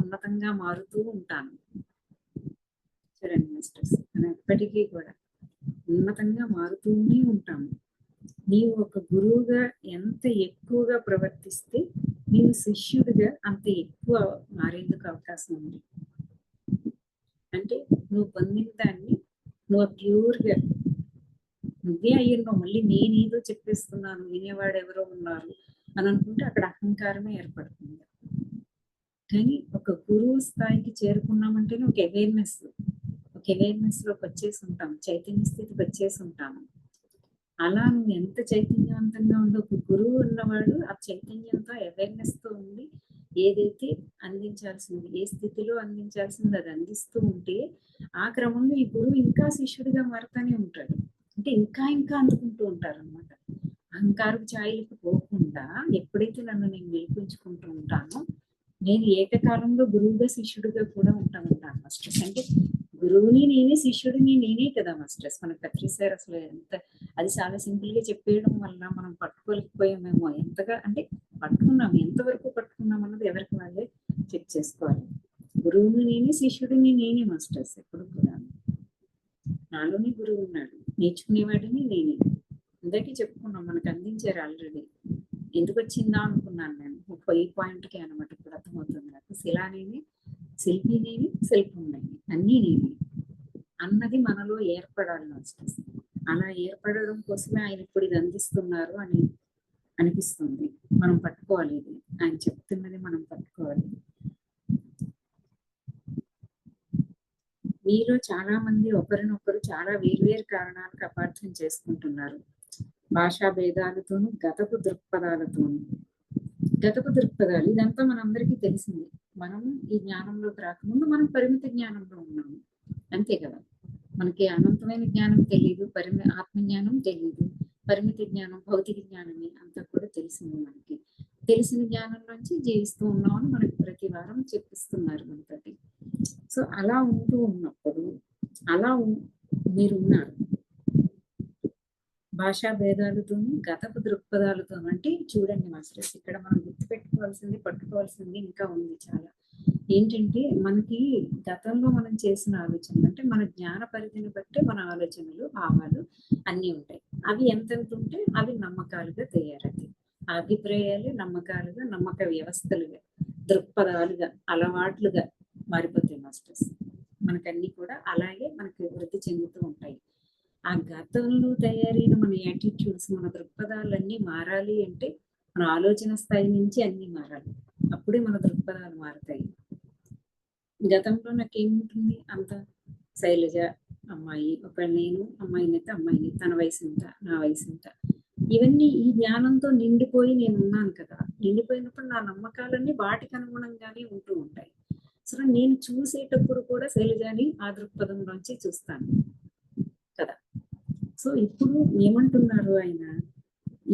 ఉన్నతంగా మారుతూ ఉంటాను. చూడండి మాస్టర్స్, మనం ఎప్పటికీ కూడా ఉన్నతంగా మారుతూనే ఉంటాము. నీవు ఒక గురువుగా ఎంత ఎక్కువగా ప్రవర్తిస్తే నీవు శిష్యుడిగా అంత ఎక్కువ మారేందుకు అవకాశం ఉంది. అంటే నువ్వు పొందిన దాన్ని నువ్వు ప్యూర్గా నువ్వే అయ్యున్నావు, మళ్ళీ నేనేదో చెప్పేస్తున్నాను, వినేవాడు ఎవరో ఉన్నారు అని అనుకుంటే అక్కడ అహంకారమే ఏర్పడుతుంది. కానీ ఒక గురువు స్థాయికి చేరుకున్నామంటేనే ఒక అవేర్నెస్ లోకి వచ్చేసి ఉంటాం, చైతన్య స్థితికి వచ్చేసి ఉంటాము. అలా నువ్వు ఎంత చైతన్యవంతంగా ఉందో, ఒక గురువు ఉన్నవాడు ఆ చైతన్యంతో అవేర్నెస్ తో ఉండి ఏదైతే అందించాల్సింది, ఏ స్థితిలో అందించాల్సింది అది అందిస్తూ ఉంటే ఆ క్రమంలో ఈ గురువు ఇంకా శిష్యుడిగా మారుతానే ఉంటాడు. అంటే ఇంకా ఇంకా అందుకుంటూ ఉంటారు అనమాట. అహంకారపు ఛాయలకు పోకుండా ఎప్పుడైతే నన్ను నేను గెలిపించుకుంటూ ఉంటానో నేను ఏకకాలంలో గురువుగా శిష్యుడిగా కూడా ఉంటాను మాస్టర్స్. అంటే గురువుని నేనే, శిష్యుడిని నేనే కదా మాస్టర్స్. మన పత్రి సార్ అసలు ఎంత అది చాలా సింపుల్ గా చెప్పేయడం వల్ల మనం పట్టుకోలేకపోయామేమో. ఎంతగా అంటే పట్టుకున్నాం, ఎంతవరకు పట్టుకున్నాం అన్నది ఎవరికి వాళ్ళే చెక్ చేసుకోవాలి. గురువుని నేనే, శిష్యుడిని నేనే మాస్టర్స్. ఎప్పుడు కూడా నాలోనే గురువు ఉన్నాడు, నేర్చుకునేవాడిని నేనే. అందరికీ చెప్పుకున్నాం, మనకు అందించారు ఆల్రెడీ. ఎందుకు వచ్చిందా అనుకున్నాను నేను, 5 పాయింట్కి అనమాట. ఇప్పుడు అర్థమవుతుంది నాకు. శిలా నేనే, శిల్పి నేనే, శిల్పం నేనే, అన్నీ నేనే అన్నది మనలో ఏర్పడాలి మాస్టర్స్. అలా ఏర్పడడం కోసమే ఆయన ఇప్పుడు ఇది అందిస్తున్నారు అని అనిపిస్తుంది. మనం పట్టుకోవాలి, ఇది ఆయన చెప్తున్నది మనం పట్టుకోవాలి. మీలో చాలా మంది ఒకరినొకరు చాలా వేర్వేరు కారణాలకు అపార్థం చేసుకుంటున్నారు. భాషా భేదాలతోనూ, గతపు దృక్పథాలతోనూ. గతపు దృక్పథాలు ఇదంతా మనందరికీ తెలిసింది. మనం ఈ జ్ఞానంలోకి రాకముందు మనం పరిమిత జ్ఞానంలో ఉన్నాము, అంతే కదా. మనకి అనంతమైన జ్ఞానం తెలియదు, ఆత్మజ్ఞానం తెలియదు, పరిమిత జ్ఞానం భౌతిక జ్ఞానమే అంతా కూడా తెలిసింది. మనకి తెలిసిన జ్ఞానం నుంచి జీవిస్తూ ఉన్నామని మనకి ప్రతి వారం చెప్పిస్తున్నారు మనతోటి. సో అలా ఉంటూ ఉన్నప్పుడు అలా మీరు ఉన్నారు. భాషా భేదాలతోనూ, గతపు దృక్పథాలతోనూ. అంటే చూడండి మాస్టర్స్, ఇక్కడ మనం గుర్తుపెట్టుకోవాల్సింది, పట్టుకోవాల్సింది ఇంకా ఉంది చాలా. ఏంటంటే మనకి గతంలో మనం చేసిన ఆలోచనలు, అంటే మన జ్ఞాన పరిధిని బట్టి మన ఆలోచనలు, భావాలు అన్నీ ఉంటాయి. అవి ఎంతెంత ఉంటే అవి నమ్మకాలుగా తయారవుతాయి. ఆ అభిప్రాయాలు నమ్మకాలుగా, నమ్మక వ్యవస్థలుగా, దృక్పథాలుగా, అలవాట్లుగా మారిపోతాయి మాస్టర్స్. మనకన్నీ కూడా అలాగే మనకి వృద్ధి చెందుతూ ఉంటాయి. ఆ గతంలో తయారైన మన యాటిట్యూడ్స్, మన దృక్పథాలన్నీ మారాలి అంటే మన ఆలోచన స్థాయి నుంచి అన్ని మారాలి. అప్పుడే మన దృక్పథాలు మారుతాయి. గతంలో నాకేముంటుంది, అంత శైలజ అమ్మాయి, ఒక నేను అమ్మాయినైతే అమ్మాయిని, తన వయసు ఎంత, నా వయసు ఎంత, ఇవన్నీ ఈ జ్ఞానంతో నిండిపోయి నేను ఉన్నాను కదా. నిండిపోయినప్పుడు నా నమ్మకాలన్నీ వాటికి అనుగుణంగానే ఉంటూ ఉంటాయి. సో నేను చూసేటప్పుడు కూడా శైలజని ఆ దృక్పథంలోంచి చూస్తాను కదా. సో ఇప్పుడు ఏమంటున్నారు ఆయన,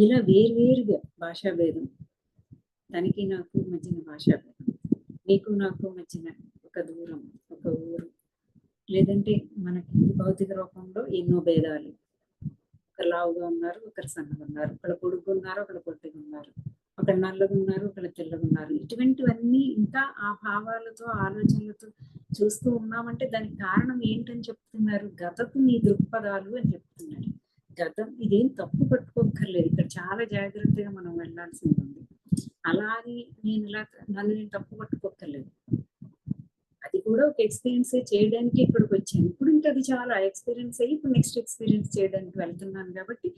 ఇలా వేర్వేరుగా భాషా భేదం, తనకి నాకు మధ్యన భాషా భేదం, నీకు నాకు మధ్యన ఒక దూరం, ఒక ఊరు, లేదంటే మనకి భౌతిక రూపంలో ఎన్నో భేదాలు. ఒకరు లావుగా ఉన్నారు, ఒకరు సన్నగా ఉన్నారు, ఒకళ్ళు పొడుగు ఉన్నారు, ఒకళ్ళు పొట్టిగా ఉన్నారు, ఒకళ్ళు నల్లగా ఉన్నారు, ఒకళ్ళు తెల్లగా ఉన్నారు. ఇటువంటివన్నీ ఇంకా ఆ భావాలతో, ఆలోచనలతో చూస్తూ ఉన్నామంటే దానికి కారణం ఏంటని చెప్తున్నారు, గతపు నీ దృక్పథాలు అని చెప్తున్నారు. గతం ఇదేం తప్పు పట్టుకోక్కర్లేదు, ఇక్కడ చాలా జాగ్రత్తగా మనం వెళ్ళాల్సింది ఉంది. అలాగే నేను ఇలా నన్ను నేను తప్పు పట్టుకోక్కర్లేదు. అది కూడా ఒక ఎక్స్పీరియన్స్ చేయడానికి ఇక్కడికి వచ్చాను. ఇప్పుడు ఇంకా అది చాలా ఎక్స్పీరియన్స్ అయ్యి ఇప్పుడు నెక్స్ట్ ఎక్స్పీరియన్స్ చేయడానికి వెళ్తున్నాను. కాబట్టి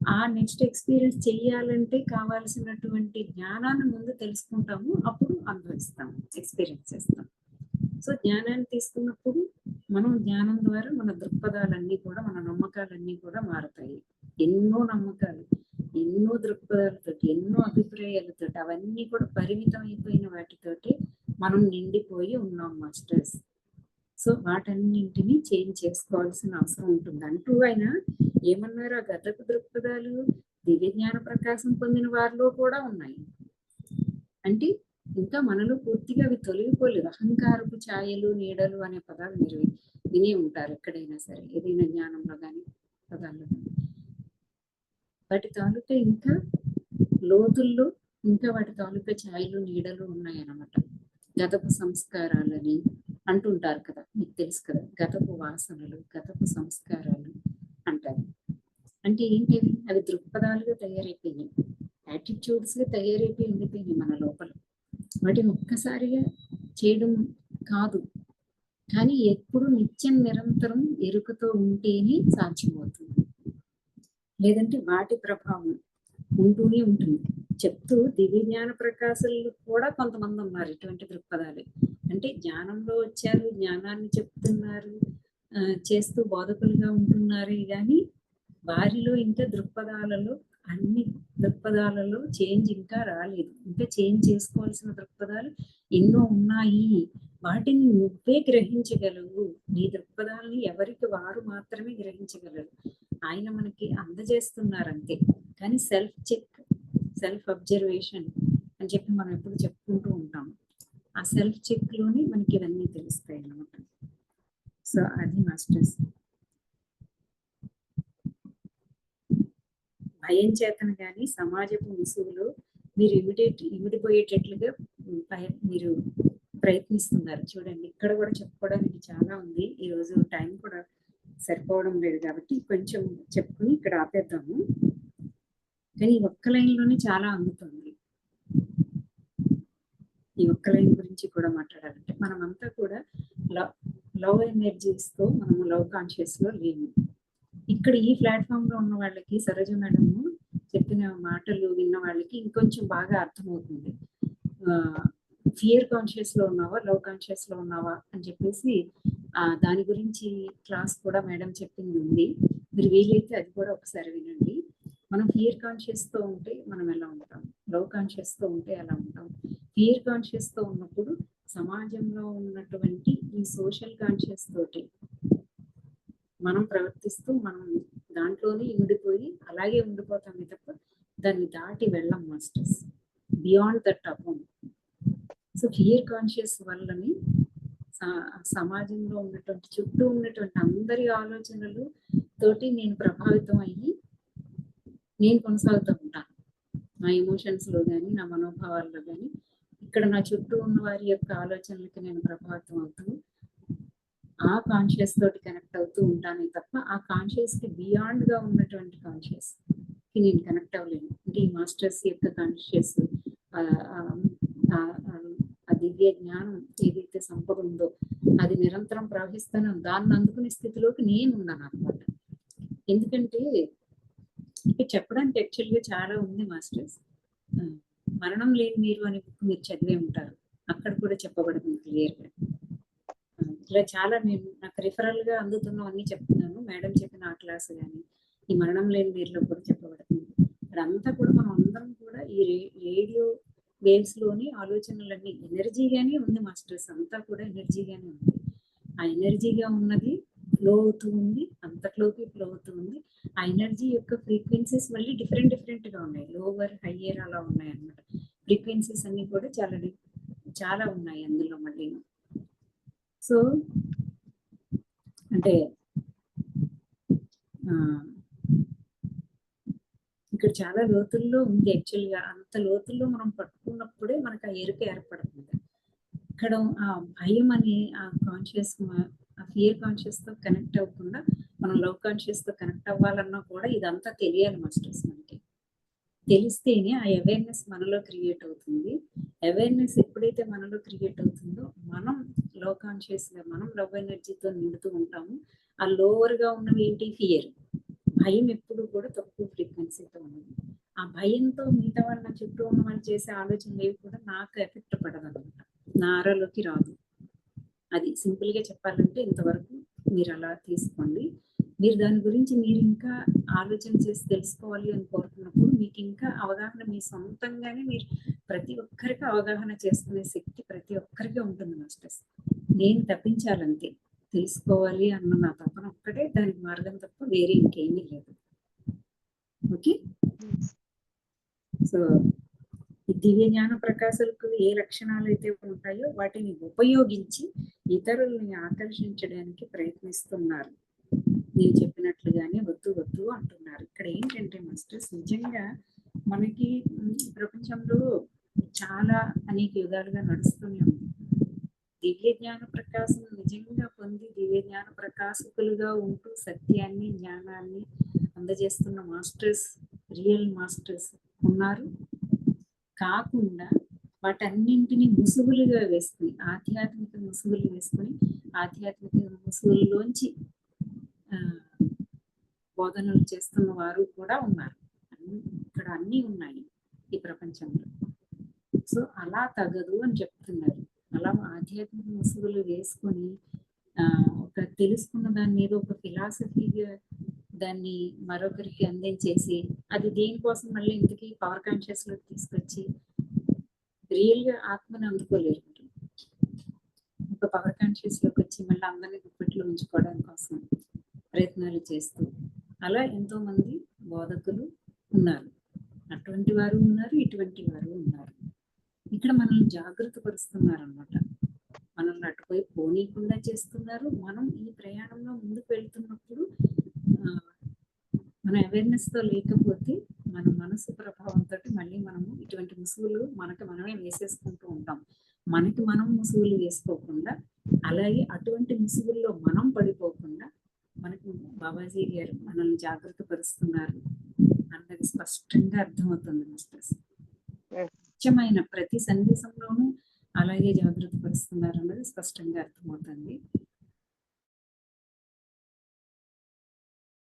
ఆ నెక్స్ట్ ఎక్స్పీరియన్స్ చెయ్యాలంటే కావాల్సినటువంటి జ్ఞానాన్ని ముందు తెలుసుకుంటాము, అప్పుడు అనుభవిస్తాము, ఎక్స్పీరియన్స్ చేస్తాం. సో జ్ఞానాన్ని తీసుకున్నప్పుడు మనం జ్ఞానం ద్వారా మన దృక్పథాలన్నీ కూడా, మన నమ్మకాలన్నీ కూడా మారుతాయి. ఎన్నో నమ్మకాలు, ఎన్నో దృక్పథాలతో, ఎన్నో అభిప్రాయాలతో, అవన్నీ కూడా పరిమితం అయిపోయిన వాటితోటి మనం నిండిపోయి ఉన్నాం మాస్టర్స్. సో వాటన్నింటినీ చేంజ్ చేసుకోవాల్సిన అవసరం ఉంటుంది అంటూ ఆయన ఏమన్నారు, ఆ గతపు దృక్పథాలు దివ్య జ్ఞాన ప్రకాశం పొందిన వారిలో కూడా ఉన్నాయి. అంటే ఇంకా మనలో పూర్తిగా అవి తొలగిపోలేదు. అహంకారపు ఛాయలు, నీడలు అనే పదాలు మీరు వినే ఉంటారు ఎక్కడైనా సరే, ఏదైనా జ్ఞానంలో కానీ పదాల్లో కానీ. వాటి తాలూకా ఇంకా లోతుల్లో ఇంకా వాటి తాలూకా ఛాయలు, నీడలు ఉన్నాయన్నమాట. గతపు సంస్కారాలని అంటుంటారు కదా, మీకు తెలుసు కదా, గతపు వాసనలు, గతపు సంస్కారాలు అంటారు. అంటే ఏంటి, అవి దృక్పథాలుగా తయారైపోయినాయి, యాటిట్యూడ్స్ గా తయారైపోయి ఉండిపోయినాయి మన లోపల. వాటిని ఒక్కసారిగా చేయడం కాదు, కానీ ఎప్పుడు నిత్యం నిరంతరం ఎరుకతో ఉంటేనే సాధ్యమవుతుంది. లేదంటే వాటి ప్రభావం ఉంటూనే ఉంటుంది. చెప్తూ దివ్య జ్ఞాన ప్రకాశులు కూడా కొంతమంది ఉన్నారు ఇటువంటి దృక్పథాలు. అంటే జ్ఞానంలో వచ్చారు, జ్ఞానాన్ని చెప్తున్నారు, చేస్తూ బోధకులుగా ఉంటున్నారే కానీ వారిలో ఇంకా దృక్పథాలలో అన్ని దృక్పథాలలో చేంజ్ ఇంకా రాలేదు. ఇంకా చేంజ్ చేసుకోవాల్సిన దృక్పథాలు ఎన్నో ఉన్నాయి. వాటిని నువ్వే గ్రహించగలవు. నీ దృక్పథాలని ఎవరికి వారు మాత్రమే గ్రహించగలరు. ఆయన మనకి అందజేస్తున్నారు అంతే. కానీ సెల్ఫ్ చెక్, సెల్ఫ్ అబ్జర్వేషన్ అని చెప్పి మనం ఎప్పుడు చెప్పుకుంటూ ఉంటాం. ఆ సెల్ఫ్ చెక్ లోనే మనకి ఇవన్నీ తెలుస్తాయి అన్నమాట. సో అది మాస్టర్స్. భయం చేతను కానీ సమాజపు ముసుగులో మీరు ఇమిడిపోయేటట్లుగా మీరు ప్రయత్నిస్తున్నారు. చూడండి, ఇక్కడ కూడా చెప్పుకోవడానికి చాలా ఉంది. ఈరోజు టైం కూడా సరిపోవడం లేదు కాబట్టి కొంచెం చెప్పుకుని ఇక్కడ ఆపేద్దాము. కానీ ఈ ఒక్క లైన్లోనే చాలా అందుతుంది. ఈ ఒక్క లైన్ గురించి కూడా మాట్లాడాలంటే మనమంతా కూడా లవ్ ఎనర్జీస్తో మనము లవ్ కాన్షియస్ లో లేము. ఇక్కడ ఈ ప్లాట్ఫామ్ లో ఉన్న వాళ్ళకి సరోజ మేడం చెప్పిన మాటలు విన్న వాళ్ళకి ఇంకొంచెం బాగా అర్థమవుతుంది. ఫియర్ కాన్షియస్ లో ఉన్నావా, లవ్ కాన్షియస్ లో ఉన్నావా అని చెప్పేసి దాని గురించి క్లాస్ కూడా మేడం చెప్పింది ఉంది. మీరు వీలైతే అది కూడా ఒకసారి వినండి. మనం ఫియర్ కాన్షియస్ తో ఉంటే మనం ఎలా ఉంటాం, లవ్ కాన్షియస్ తో ఉంటే ఎలా ఉంటాం. ఫియర్ కాన్షియస్ తో ఉన్నప్పుడు సమాజంలో ఉన్నటువంటి ఈ సోషల్ కాన్షియస్ తోటి మనం ప్రవర్తిస్తూ మనం దాంట్లోనే ఇమిడిపోయి అలాగే ఉండిపోతామే తప్ప దాన్ని దాటి వెళ్ళం మాస్టర్స్. బియాండ్ దట్ అపౌండ్. సో ఫియర్ కాన్షియస్ వల్లని సమాజంలో ఉన్నటువంటి చుట్టూ ఉన్నటువంటి అందరి ఆలోచనలు తోటి నేను ప్రభావితం అయ్యి నేను కొనసాగుతూ ఉంటాను. నా ఎమోషన్స్ లో కానీ నా మనోభావాల్లో కానీ ఇక్కడ నా చుట్టూ ఉన్న వారి యొక్క ఆలోచనలకి నేను ప్రభావితం అవుతూ ఆ కాన్షియస్ తోటి కనెక్ట్ అవుతూ ఉంటానే తప్ప ఆ కాన్షియస్ కి బియాండ్ గా ఉన్నటువంటి కాన్షియస్ కి నేను కనెక్ట్ అవ్వలేను. అంటే ఈ మాస్టర్స్ యొక్క కాన్షియస్ ఆ దివ్య జ్ఞానం ఏదైతే సంపద ఉందో అది నిరంతరం ప్రవహిస్తానో దాన్ని అందుకునే స్థితిలోకి నేను ఉన్నాను అనమాట. ఎందుకంటే ఇక్కడ చెప్పడానికి యాక్చువల్గా చాలా ఉంది మాస్టర్స్. మరణం లేని మీరు అనే బుక్ మీరు చదివే ఉంటారు. అక్కడ కూడా చెప్పబడుతుంది క్లియర్గా. ఇలా చాలా నేను నాకు రిఫరల్ గా అందుతున్నవన్నీ చెప్తున్నాను. మేడం చెప్పిన ఆ క్లాస్ కానీ ఈ మరణం లేని మీరులో కూడా చెప్పబడుతుంది. ఇక్కడ అంతా కూడా మనం అందరం కూడా ఈ రేడియో వేవ్స్ లోని ఆలోచనలన్నీ ఎనర్జీగానే ఉంది మాస్టర్స్. అంతా కూడా ఎనర్జీగానే ఉంది. ఆ ఎనర్జీగా ఉన్నది ఫ్లో అవుతూ ఉంది, అంతట్లోకి ఫ్లో అవుతూ ఉంది. ఆ ఎనర్జీ యొక్క ఫ్రీక్వెన్సీస్ మళ్ళీ డిఫరెంట్ గా ఉన్నాయి. లోవర్ హయ్యర్ అలా ఉన్నాయి అన్నమాట. ఫ్రీక్వెన్సీస్ అన్ని కూడా చాలా ఉన్నాయి అందులో మళ్ళీ. సో అంటే ఇక్కడ చాలా లోతుల్లో ఉంది యాక్చువల్గా. అంత లోతుల్లో మనం పట్టుకున్నప్పుడే మనకు ఆ ఎరుక ఏర్పడుతుంది. ఇక్కడ ఆ భయం అనే ఆ కాన్షియస్, ఆ ఫియర్ కాన్షియస్ తో కనెక్ట్ అవ్వకుండా మనం లవ్ కాన్షియస్ తో కనెక్ట్ అవ్వాలన్నా కూడా ఇదంతా తెలియాలి మాస్టర్స్. మనకి తెలిస్తేనే ఆ అవేర్నెస్ మనలో క్రియేట్ అవుతుంది. అవేర్నెస్ ఎప్పుడైతే మనలో క్రియేట్ అవుతుందో మనం లవ్ కాన్షియస్ గా మనం లవ్ ఎనర్జీతో నిండుతూ ఉంటాము. ఆ లోవర్ గా ఉన్నవి ఏంటి, ఫియర్, భయం ఎప్పుడు కూడా తక్కువ ఫ్రీక్వెన్సీతో ఉన్నది. ఆ భయంతో మిగతా వాళ్ళ చుట్టూ ఉన్న వాళ్ళు చేసే ఆలోచనలు ఏవి కూడా నాకు ఎఫెక్ట్ పడదు అనమాట, నా ఆరాలోకి రాదు. అది సింపుల్ గా చెప్పాలంటే ఇంతవరకు మీరు అలా తీసుకోండి. మీరు దాని గురించి మీరు ఇంకా ఆలోచన చేసి తెలుసుకోవాలి అని కోరుకున్నప్పుడు మీకు ఇంకా అవగాహన మీ సొంతంగానే మీరు ప్రతి ఒక్కరికి అవగాహన చేసుకునే శక్తి ప్రతి ఒక్కరికి ఉంటుంది మాస్టర్స్. నేను తప్పించాలంతే, తెలుసుకోవాలి అన్న నా తపన ఒక్కటే దానికి మార్గం తప్ప వేరే ఇంకేమీ లేదు. ఓకే, సో ఈ దివ్య జ్ఞాన ప్రకాశాలకు ఏ లక్షణాలు అయితే ఉంటాయో వాటిని ఉపయోగించి ఇతరుల్ని ఆకర్షించడానికి ప్రయత్నిస్తున్నారు. నేను చెప్పినట్లుగానే వద్దు వద్దు అంటున్నారు. ఇక్కడ ఏంటంటే మాస్టర్స్, నిజంగా మనకి ప్రపంచంలో చాలా అనేక యుగాలుగా నడుస్తూనే ఉంది. దివ్య జ్ఞాన ప్రకాశం నిజంగా పొంది దివ్య జ్ఞాన ప్రకాశకులుగా ఉంటూ సత్యాన్ని జ్ఞానాన్ని అందజేస్తున్న మాస్టర్స్, రియల్ మాస్టర్స్ ఉన్నారు. కాకుండా వాటన్నింటినీ ముసుగులుగా వేసుకుని, ఆధ్యాత్మిక ముసుగులు వేసుకుని, ఆధ్యాత్మిక ముసుగుల్లోంచి బోధనలు చేస్తున్న వారు కూడా ఉన్నారు. ఇక్కడ అన్నీ ఉన్నాయి ఈ ప్రపంచంలో. సో అలా తగదు అని చెప్తున్నారు. అలా ఆధ్యాత్మిక ముసుగులు వేసుకొని ఒక తెలుసుకున్న దాని మీద ఒక ఫిలాసఫీగా దాన్ని మరొకరికి అందించేసి, అది దేనికోసం మళ్ళీ ఇంతకీ పవర్ కాన్షియస్ లోకి తీసుకొచ్చి రియల్ గా ఆత్మని అందుకోలేరు. ఒక పవర్ కాన్షియస్ లోకి వచ్చి మళ్ళీ అందరినీ గుప్పెట్లో ఉంచుకోవడం కోసం ప్రయత్నాలు చేస్తూ అలా ఎంతో మంది బోధకులు ఉన్నారు. అటువంటి వారు ఉన్నారు, ఇటువంటి వారు ఉన్నారు. ఇక్కడ మనల్ని జాగ్రత్త పరుస్తున్నారు అన్నమాట. మనల్ని అటుపోయి పోనీకుండా చేస్తున్నారు. మనం ఈ ప్రయాణంలో ముందుకు వెళ్తున్నప్పుడు మన అవేర్నెస్ తో లేకపోతే మన మనసు ప్రభావంతో మళ్ళీ మనము ఇటువంటి ముసుగులు మనకి మనమే వేసేసుకుంటూ ఉంటాం. మనకి మనం ముసుగులు వేసుకోకుండా, అలాగే అటువంటి ముసుగుల్లో మనం పడిపోకుండా మనకు బాబాజీ గారు మనల్ని జాగ్రత్త పరుస్తున్నారు అన్నది స్పష్టంగా అర్థమవుతుంది మాస్టర్స్. ముఖ్యమైన ప్రతి సందేశంలోనూ అలాగే జాగ్రత్త పరుస్తున్నారు అన్నది స్పష్టంగా అర్థమవుతుంది.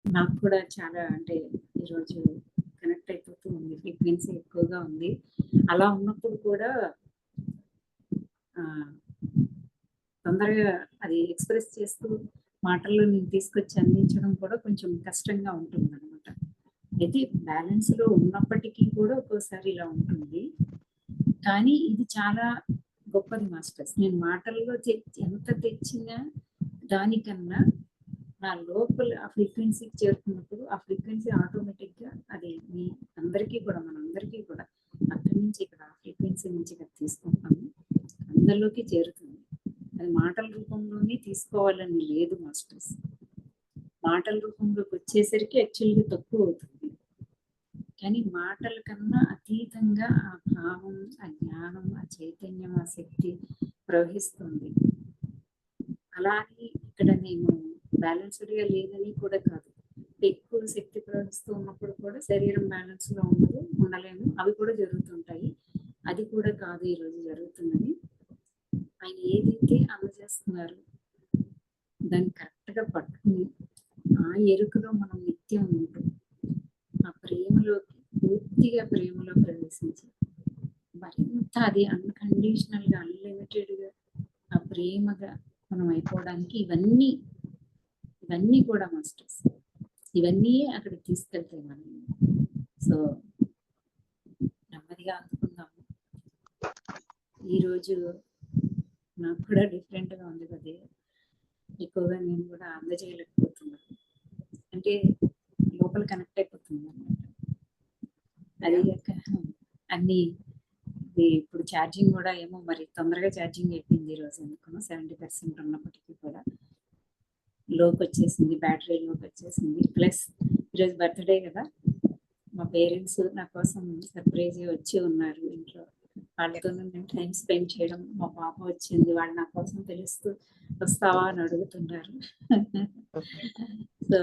నాకు కూడా చాలా అంటే ఈరోజు కనెక్ట్ అయిపోతూ ఉంది, ఫ్రీక్వెన్సీ ఎక్కువగా ఉంది. అలా ఉన్నప్పుడు కూడా తొందరగా అది ఎక్స్ప్రెస్ చేస్తూ మాటల్లో నేను తీసుకొచ్చి అందించడం కూడా కొంచెం కష్టంగా ఉంటుంది అనమాట. అయితే బ్యాలెన్స్ లో ఉన్నప్పటికీ కూడా ఒక్కోసారి ఇలా ఉంటుంది. కానీ ఇది చాలా గొప్పది మాస్టర్స్. నేను మాటల్లో ఎంత తెచ్చినా దానికన్నా నా లోపల ఆ ఫ్రీక్వెన్సీకి చేరుకున్నప్పుడు ఆ ఫ్రీక్వెన్సీ ఆటోమేటిక్ గా అది మీ అందరికీ కూడా, మనందరికీ కూడా అక్కడి నుంచి ఇక్కడ ఆ ఫ్రీక్వెన్సీ నుంచి ఇక్కడ తీసుకుంటాము, అందరిలోకి చేరుతుంది. అది మాటల రూపంలోనే తీసుకోవాలని లేదు మాస్టర్స్. మాటల రూపంలోకి వచ్చేసరికి యాక్చువల్గా తక్కువ అవుతుంది. కానీ మాటల కన్నా అతీతంగా ఆ భావం, ఆ జ్ఞానం, ఆ చైతన్యం, ఆ శక్తి ప్రవహిస్తుంది. అలాగే ఇక్కడ నేను బ్యాలెన్స్డ్గా లేదని కూడా కాదు. ఎక్కువ శక్తి ప్రవహిస్తూ ఉన్నప్పుడు కూడా శరీరం బ్యాలెన్స్ లో ఉండలేము. అవి కూడా జరుగుతుంటాయి. అది కూడా కాదు ఈరోజు జరుగుతున్నది. ఆయన ఏదైతే అందజేస్తున్నారు దాన్ని కరెక్ట్ గా పట్టుకుని ఆ ఎరుకలో మనం నిత్యం ఉంటాం. ఆ ప్రేమలోకి పూర్తిగా ప్రేమలో ప్రవేశించి మరింత అది అన్కండిషనల్ గా, అన్లిమిటెడ్ గా ఆ ప్రేమగా మనం అయిపోవడానికి ఇవన్నీ కూడా మాస్టర్స్, ఇవన్నీ అక్కడ తీసుకెళ్తాయి మనం. సో నెమ్మదిగా అందుకుందాము. ఈరోజు నాకు కూడా డిఫరెంట్ గా ఉంది కదా, ఎక్కువగా నేను కూడా అందజేయలేకపోతున్నాను. అంటే లోపల కనెక్ట్ అయిపోతుంది అన్నమాట. అది అన్ని ఇప్పుడు ఛార్జింగ్ కూడా ఏమో మరి తొందరగా ఛార్జింగ్ అయిపోయింది ఈరోజు. ఎందుకనో 70% ఉన్నప్పటికీ కూడా లోకి వచ్చేసింది, బ్యాటరీ లోకి వచ్చేసింది. ప్లస్ ఈరోజు బర్త్డే కదా, మా పేరెంట్స్ నా కోసం సర్ప్రైజ్ వచ్చి ఉన్నారు ఇంట్లో. వాళ్ళతో నేను టైం స్పెండ్ చేయడం, మా పాప వచ్చింది, వాళ్ళు నా కోసం తెలుస్తూ వస్తావా అని అడుగుతున్నారు. So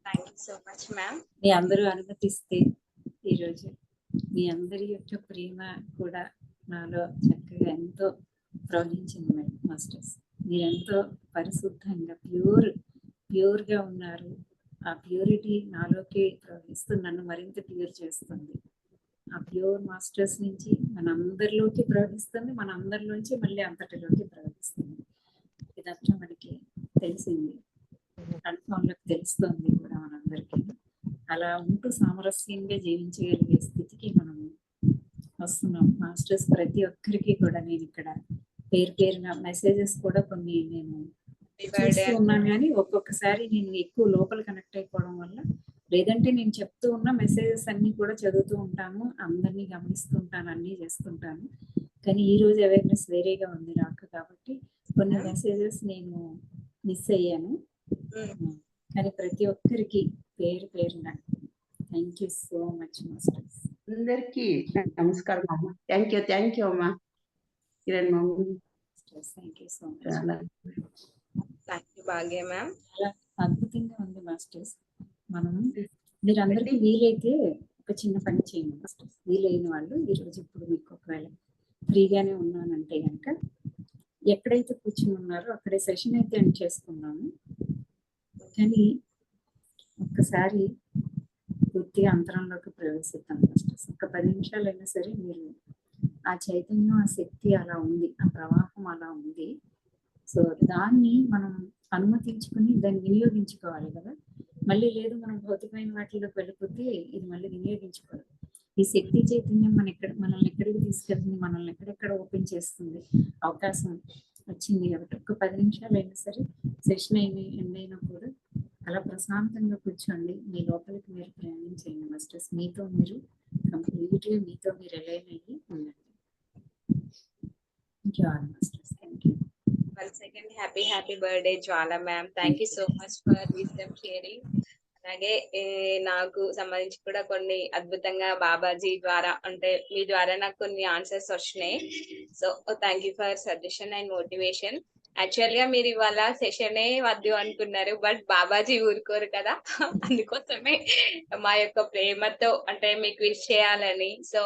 thank you so much ma'am. మీ అందరూ అనుమతిస్తే ఈరోజు మీ అందరి యొక్క ప్రేమ కూడా నాలో చక్కగా ఎంతో ప్రవహించింది మేడం మాస్టర్స్. మీరెంతో పరిశుద్ధంగా ప్యూర్ గా ఉన్నారు. ఆ ప్యూరిటీ నాలోకి ప్రవహిస్తూ నన్ను మరింత ప్యూర్ చేస్తుంది. ఆ ప్యూర్ మాస్టర్స్ నుంచి మనందరిలోకి ప్రవహిస్తుంది, మన అందరిలోంచి మళ్ళీ అంతటిలోకి ప్రవహిస్తుంది. ఇదంతా మనకి తెలిసింది, కన్ఫర్మ్ లోకి తెలుస్తుంది కూడా మనందరికీ. అలా ఉంటూ సామరస్యంగా జీవించగలిగే స్థితికి మనం వస్తున్నాం మాస్టర్స్. ప్రతి ఒక్కరికి కూడా నేను ఇక్కడ పేరున మెసేజెస్ కూడా కొన్ని నేను చూస్తూ ఉన్నాను. కానీ ఒక్కొక్కసారి నేను ఎక్కువ లోపల కనెక్ట్ అయిపోవడం వల్ల, లేదంటే నేను చెప్తూ ఉన్న మెసేజెస్ అన్ని కూడా చదువుతూ ఉంటాను, అందరినీ గమనిస్తూ ఉంటాను, అన్నీ చేస్తుంటాను. కానీ ఈ రోజు అవేర్నెస్ వేరేగా ఉంది నాకు, కాబట్టి కొన్ని మెసేజెస్ నేను మిస్ అయ్యాను. కానీ ప్రతి ఒక్కరికి పేరున thank you so much masters. అందరికీ నమస్కారం అమ్మా. థ్యాంక్ యూ అమ్మా Kiran mummy. Thank you so much. Thank you Bhagya ma'am. చాలా అద్భుతంగా ఉంది మాస్టర్స్. మనం మీరందరికీ వీలైతే ఒక చిన్న పని చేయండి మాస్టర్స్. వీలైన వాళ్ళు ఈరోజు ఇప్పుడు మీకు ఒక ఒకవేళ ఫ్రీగానే ఉన్నానంటే కనుక ఎక్కడైతే కూర్చుని ఉన్నారో అక్కడే సెషన్ అయితే ఎండ్ చేసుకున్నాము. కానీ ఒక్కసారి పూర్తిగా అంతరంలోకి ప్రవేశిద్దాం. ఫస్ట్ ఒక 10 నిమిషాలైనా సరే మీరు ఆ చైతన్యం, ఆ శక్తి అలా ఉంది, ఆ ప్రవాహం అలా ఉంది. సో దాన్ని మనం అనుమతించుకుని దాన్ని వినియోగించుకోవాలి కదా. మళ్ళీ లేదు మనం భౌతికమైన వాటిలోకి వెళ్ళిపోతే ఇది మళ్ళీ వినియోగించుకోవాలి. ఈ శక్తి చైతన్యం మనల్ని ఎక్కడికి తీసుకెళ్తుంది, మనల్ని ఎక్కడెక్కడ ఓపెన్ చేస్తుంది, అవకాశం వచ్చింది కాబట్టి ఒక 10 నిమిషాలు అయినా సరే సెషన్ ఎండ్ అయినా కూడా అలా ప్రశాంతంగా కూర్చోండి. మీ లోపలికి మీరు ప్రయాణం చేయండి మాస్టర్స్. మీతో మీరు కంప్లీట్గా మీతో మీరు అలైన్ అయ్యి ఉండండి. Masters thank you. Once again, happy birthday Jwala ma'am. Thank you so much for wisdom sharing. అలాగే నాకు సంబంధించి కూడా కొన్ని అద్భుతంగా బాబాజీ ద్వారా అంటే మీ ద్వారా నాకు కొన్ని ఆన్సర్స్ వచ్చినాయి. So thank you for suggestion and motivation. Actual గా మీరు ఇవాళ సెషనే వద్దు అనుకున్నారు, బట్ బాబాజీ ఊరుకోరు కదా, అందుకోసమే మా యొక్క ప్రేమతో అంటే మీకు విష్ చేయాలని. సో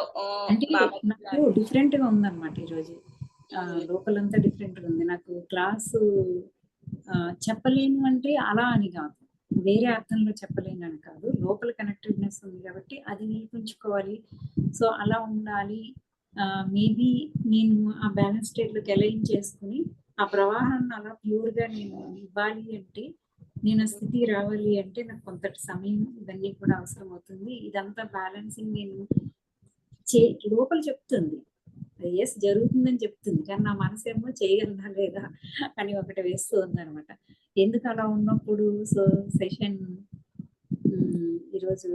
నాకు డిఫరెంట్ గా ఉందన్నమాట ఈరోజు. లోపలంతా డిఫరెంట్ గా ఉంది. నాకు క్లాసు చెప్పలేను అంటే అలా అని కాదు, వేరే అర్థంలో చెప్పలేను అని కాదు, లోపల కనెక్టెడ్నెస్ ఉంది కాబట్టి అది నిలుపుంచుకోవాలి. సో అలా ఉండాలి. మేబీ నేను ఆ బ్యాలెన్స్ స్టేట్లోకి అలైన్ చేసుకుని ఆ ప్రవాహాన్ని అలా ప్యూర్గా నేను ఇవ్వాలి అంటే, నేను ఆ స్థితి రావాలి అంటే నాకు కొంత సమయం ఇవన్నీ కూడా అవసరం అవుతుంది. ఇదంతా బ్యాలెన్సింగ్ నేను లోపల చెప్తుంది, ఎస్ జరుగుతుందని చెప్తుంది, కానీ నా మనసు ఏమో చేయగలనా లేదా అని ఒకటి వేస్తూ ఉందన్నమాట. ఎందుకు అలా ఉన్నప్పుడు సో సెషన్ ఈరోజు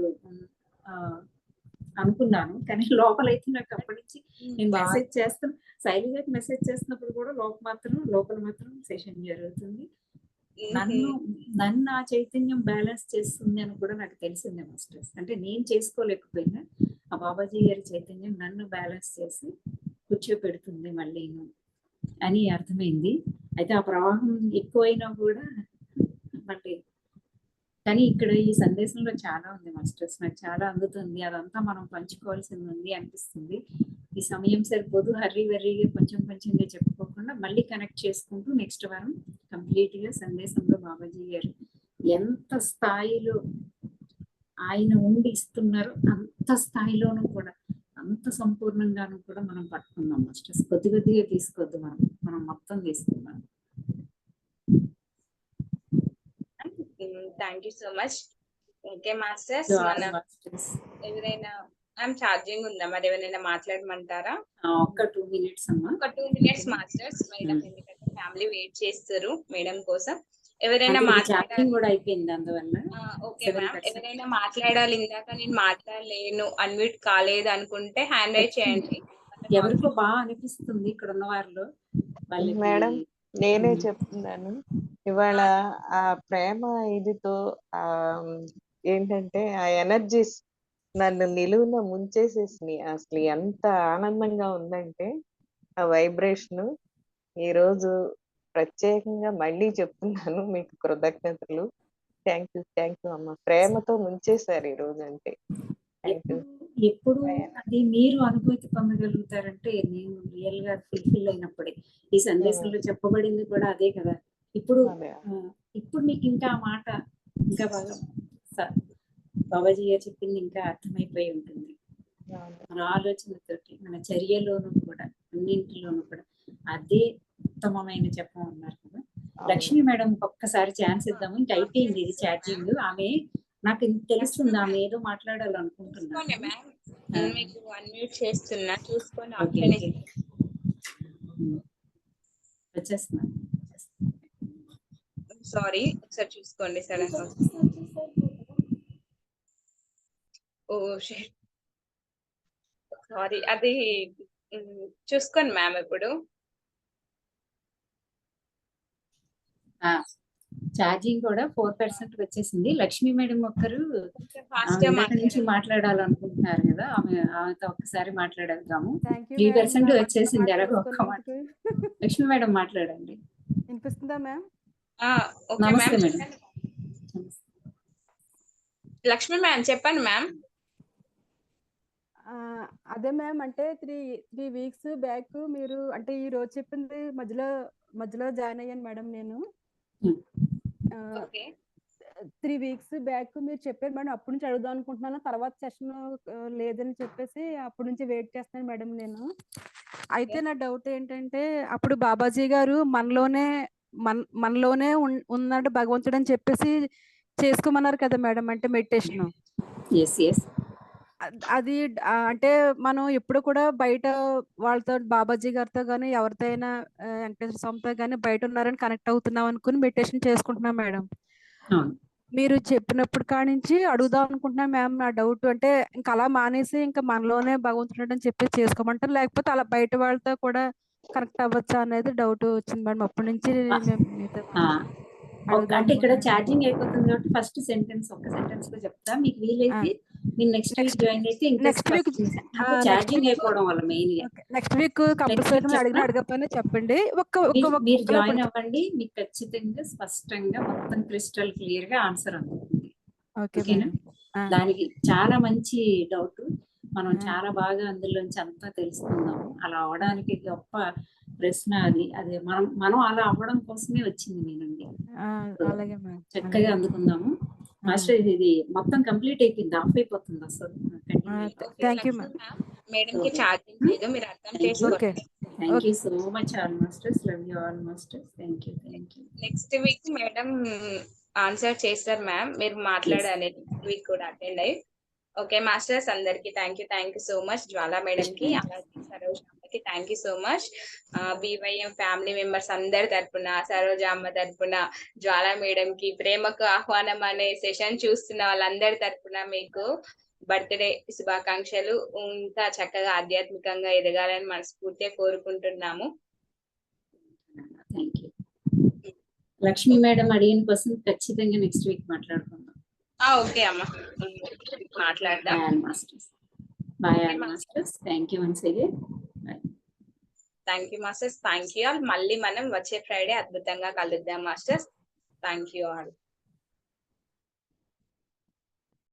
అనుకున్నాను, కానీ లోపలైతే నాకు అప్పటి నుంచి నేను మెసేజ్ చేస్తాను, సైలెంట్ మెసేజ్ చేస్తున్నప్పుడు కూడా లోపల మాత్రం సెషన్ జరుగుతుంది. నన్ను ఆ చైతన్యం బ్యాలెన్స్ చేస్తుంది అని కూడా నాకు తెలిసిందే మాస్టర్స్. అంటే నేను చేసుకోలేకపోయినా ఆ బాబాజీ గారి చైతన్యం నన్ను బ్యాలెన్స్ చేసి కూర్చోపెడుతుంది మళ్ళీ అని అర్థమైంది. అయితే ఆ ప్రవాహం ఎక్కువైనా కూడా మళ్ళీ, కానీ ఇక్కడ ఈ సందేశంలో చాలా ఉంది మాస్టర్స్, నాకు చాలా అందుతుంది. అదంతా మనం పంచుకోవాల్సింది ఉంది అనిపిస్తుంది. ఈ సమయం సరిపోదు, హర్రీగా కొంచెంగా చెప్పుకోకుండా మళ్ళీ కనెక్ట్ చేసుకుంటూ నెక్స్ట్ వారం కంప్లీట్ గా సందేశంలో బాబాజీ గారు ఎంత స్థాయిలో ఆయన ఉండి ఇస్తున్నారో అంత స్థాయిలోనూ కూడా అంత సంపూర్ణంగాను కూడా మనం పట్టుకుందాం మాస్టర్స్. కొద్దిగా తీసుకోవద్దు, మనం మొత్తం తీసుకుందాం. Thank you so much. Okay masters, ఎవరైనా ఛార్జింగ్ ఉందా మరి, ఎవరైనా మాట్లాడమంటారా? ఒక 2 minutes అమ్మా. ఒక 2 minutes మాస్టర్స్, మేడం ఎందుకంటే ఫ్యామిలీ వెయిట్ చేస్తారు మేడం కోసం. ఎవరైనా మాట్లాడాలి కూడా అయిపోయింది అందువల్ల. ఓకే మ్యామ్, ఎవరైనా మాట్లాడాలి, ఇందాక నేను మాట్లాడలేను అన్మ్యూట్ కాలేదు అనుకుంటే హ్యాండ్ రైజ్ చేయండి. ఎవరికో బాగా అనిపిస్తుంది ఇక్కడ ఉన్న వారిలో. మేడం నేనే చెప్తున్నాను ఇవాళ ఆ ప్రేమ ఇదితో ఏంటంటే ఆ ఎనర్జీస్ నన్ను నిలువున ముంచేసేసినాయి. అసలు ఎంత ఆనందంగా ఉందంటే ఆ వైబ్రేషన్. ఈరోజు ప్రత్యేకంగా మళ్ళీ చెప్తున్నాను మీకు కృతజ్ఞతలు. థ్యాంక్ యూ అమ్మ, ప్రేమతో ముంచేశారు ఈ రోజు. అంటే ఎప్పుడు అది మీరు అనుభూతి పొందగలుగుతారంటే నేను రియల్ గా ఫుల్ఫిల్ అయినప్పుడే. ఈ సందేశంలో చెప్పబడింది కూడా అదే కదా. ఇప్పుడు నీకు ఇంకా ఆ మాట ఇంకా బాగా బాబాజీ గారు చెప్పింది ఇంకా అర్థమైపోయి ఉంటుంది. మన ఆలోచనతోటి మన చర్యలోనూ కూడా అన్నింటిలోనూ కూడా అదే ఉత్తమమైన చెప్పమన్నారు కదా. లక్ష్మి మేడం ఒక్కసారి ఛాన్స్ ఇద్దాము, ఇంకా అయిపోయింది ఇది ఛార్జింగ్. ఆమె నాకు తెలుస్తుంది ఆమె ఏదో మాట్లాడాలనుకుంటున్నాను. వచ్చేస్తున్నాను. సారీ, ఒకసారి చూసుకోండి సార్. ఓ సారీ, అది చూసుకోండి మ్యామ్. ఇప్పుడు ఛార్జింగ్ కూడా 4% వచ్చేసింది. లక్ష్మీ మేడం ఒక్కరు నుంచి మాట్లాడాలనుకుంటున్నారు కదా, ఆమెతో ఒక్కసారి మాట్లాడేద్దాము. 3% వచ్చేసింది. ఎలాగో ఒక్క మాట లక్ష్మీ మేడం మాట్లాడండి. వినిపిస్తుందా మ్యామ్? నమస్తే మేడం. లక్ష్మీ మ్యామ్ చెప్పండి మ్యామ్. అదే మ్యామ్, అంటే త్రీ వీక్స్ బ్యాక్ మీరు అంటే ఈ రోజు చెప్పింది మధ్యలో జాయిన్ అయ్యాను మేడం నేను. ఓకే 3 వీక్స్ బ్యాక్ మీరు చెప్పారు మేడం, అప్పటి నుంచి అడుగుదాం అనుకుంటున్నాను. తర్వాత సెషన్ లేదని చెప్పేసి అప్పటి నుంచి వెయిట్ చేస్తున్నాను మేడం నేను. అయితే నా డౌట్ ఏంటంటే, అప్పుడు బాబాజీ గారు మనలోనే ఉన్నాడు భగవంతుడు అని చెప్పేసి చేసుకోమన్నారు కదా మేడం, అంటే మెడిటేషన్. అది అంటే మనం ఎప్పుడు కూడా బయట వాళ్ళతో బాబాజీ గారితో కానీ ఎవరితో అయినా వెంకటేశ్వర స్వామితో కానీ బయట ఉన్నారని కనెక్ట్ అవుతున్నాం అనుకుని మెడిటేషన్ చేసుకుంటున్నాం మేడం. మీరు చెప్పినప్పుడు కానించి అడుగుదాం అనుకుంటున్నాను మ్యామ్. నా డౌట్ అంటే ఇంకా అలా మానేసి ఇంకా మనలోనే భగవంతుడు అని చెప్పి చేసుకోమంటారు, లేకపోతే అలా బయట వాళ్ళతో కూడా కనెక్ట్ అవ్వచ్చా అనేది డౌట్ వచ్చింది మేడం. అప్పటి నుంచి అంటే ఇక్కడ ఛార్జింగ్ అయిపోతుంది కాబట్టి ఫస్ట్ సెంటెన్స్ ఒక్క సెంటెన్స్ లో చెప్తా, మీకు వీలైతే మీరు నెక్స్ట్ వీక్ జాయిన్ అయితే నెక్స్ట్ వీక్ ఛార్జింగ్ అయిపోవడం వల్ల మెయిన్ గా నెక్స్ట్ వీక్ కంపల్సరీ అడగకపోయినా చెప్పండి. మీరు జాయిన్ అవ్వండి, మీకు ఖచ్చితంగా స్పష్టంగా మొత్తం క్రిస్టల్ క్లియర్ గా ఆన్సర్ అందుతుంది. ఓకేనా? దానికి చాలా మంచి డౌట్, మనం చాలా బాగా అందులోంచి అంతా తెలుసుకుందాము. అలా అవడానికి గొప్ప ప్రశ్న అది మనం అలా అవ్వడం కోసమే వచ్చింది మీ నుండి. చక్కగా అందుకుందాము. మాస్టర్ ఇది మొత్తం కంప్లీట్ అయిపోయింది, ఆఫ్ అయిపోతుంది అసలు. మేడం కి ఛార్జింగ్ లేదు, మీరు అర్థం చేసుకోండి. Thank you so much all masters, love you all masters. Thank you. Next week madam answer చేస్తారు మ్యామ్, మీరు మాట్లాడాలి నెక్స్ట్ వీక్ కూడా అటెండ్ అయ్యి. ఓకే మాస్టర్స్, అందరికి thank you so much. Jwala madam కి అలాగే సరోజ అమ్మకి thank you so much. BYM family members అందరి తరపున, సరోజ అమ్మ తరపున, జ్వాలా మేడం కి ప్రేమకు ఆహ్వానం అనే సెషన్ చూస్తున్న వాళ్ళందరి తరపున మీకు బర్త్డే శుభాకాంక్షలు. ఇంకా చక్కగా ఆధ్యాత్మికంగా ఎదగాలని మనస్ఫూర్తిగా కోరుకుంటున్నాము. లక్ష్మి మేడం అడిగిన కోసం ఖచ్చితంగా నెక్స్ట్ వీక్ మాట్లాడుకుందాం. ఓకే అమ్మ, మాట్లాడదాం. Bye masters, thank you once again. Thank you masters, thank you all. మళ్ళీ మనం వచ్చే ఫ్రైడే అద్భుతంగా కలుద్దాం మాస్టర్స్. Thank you all.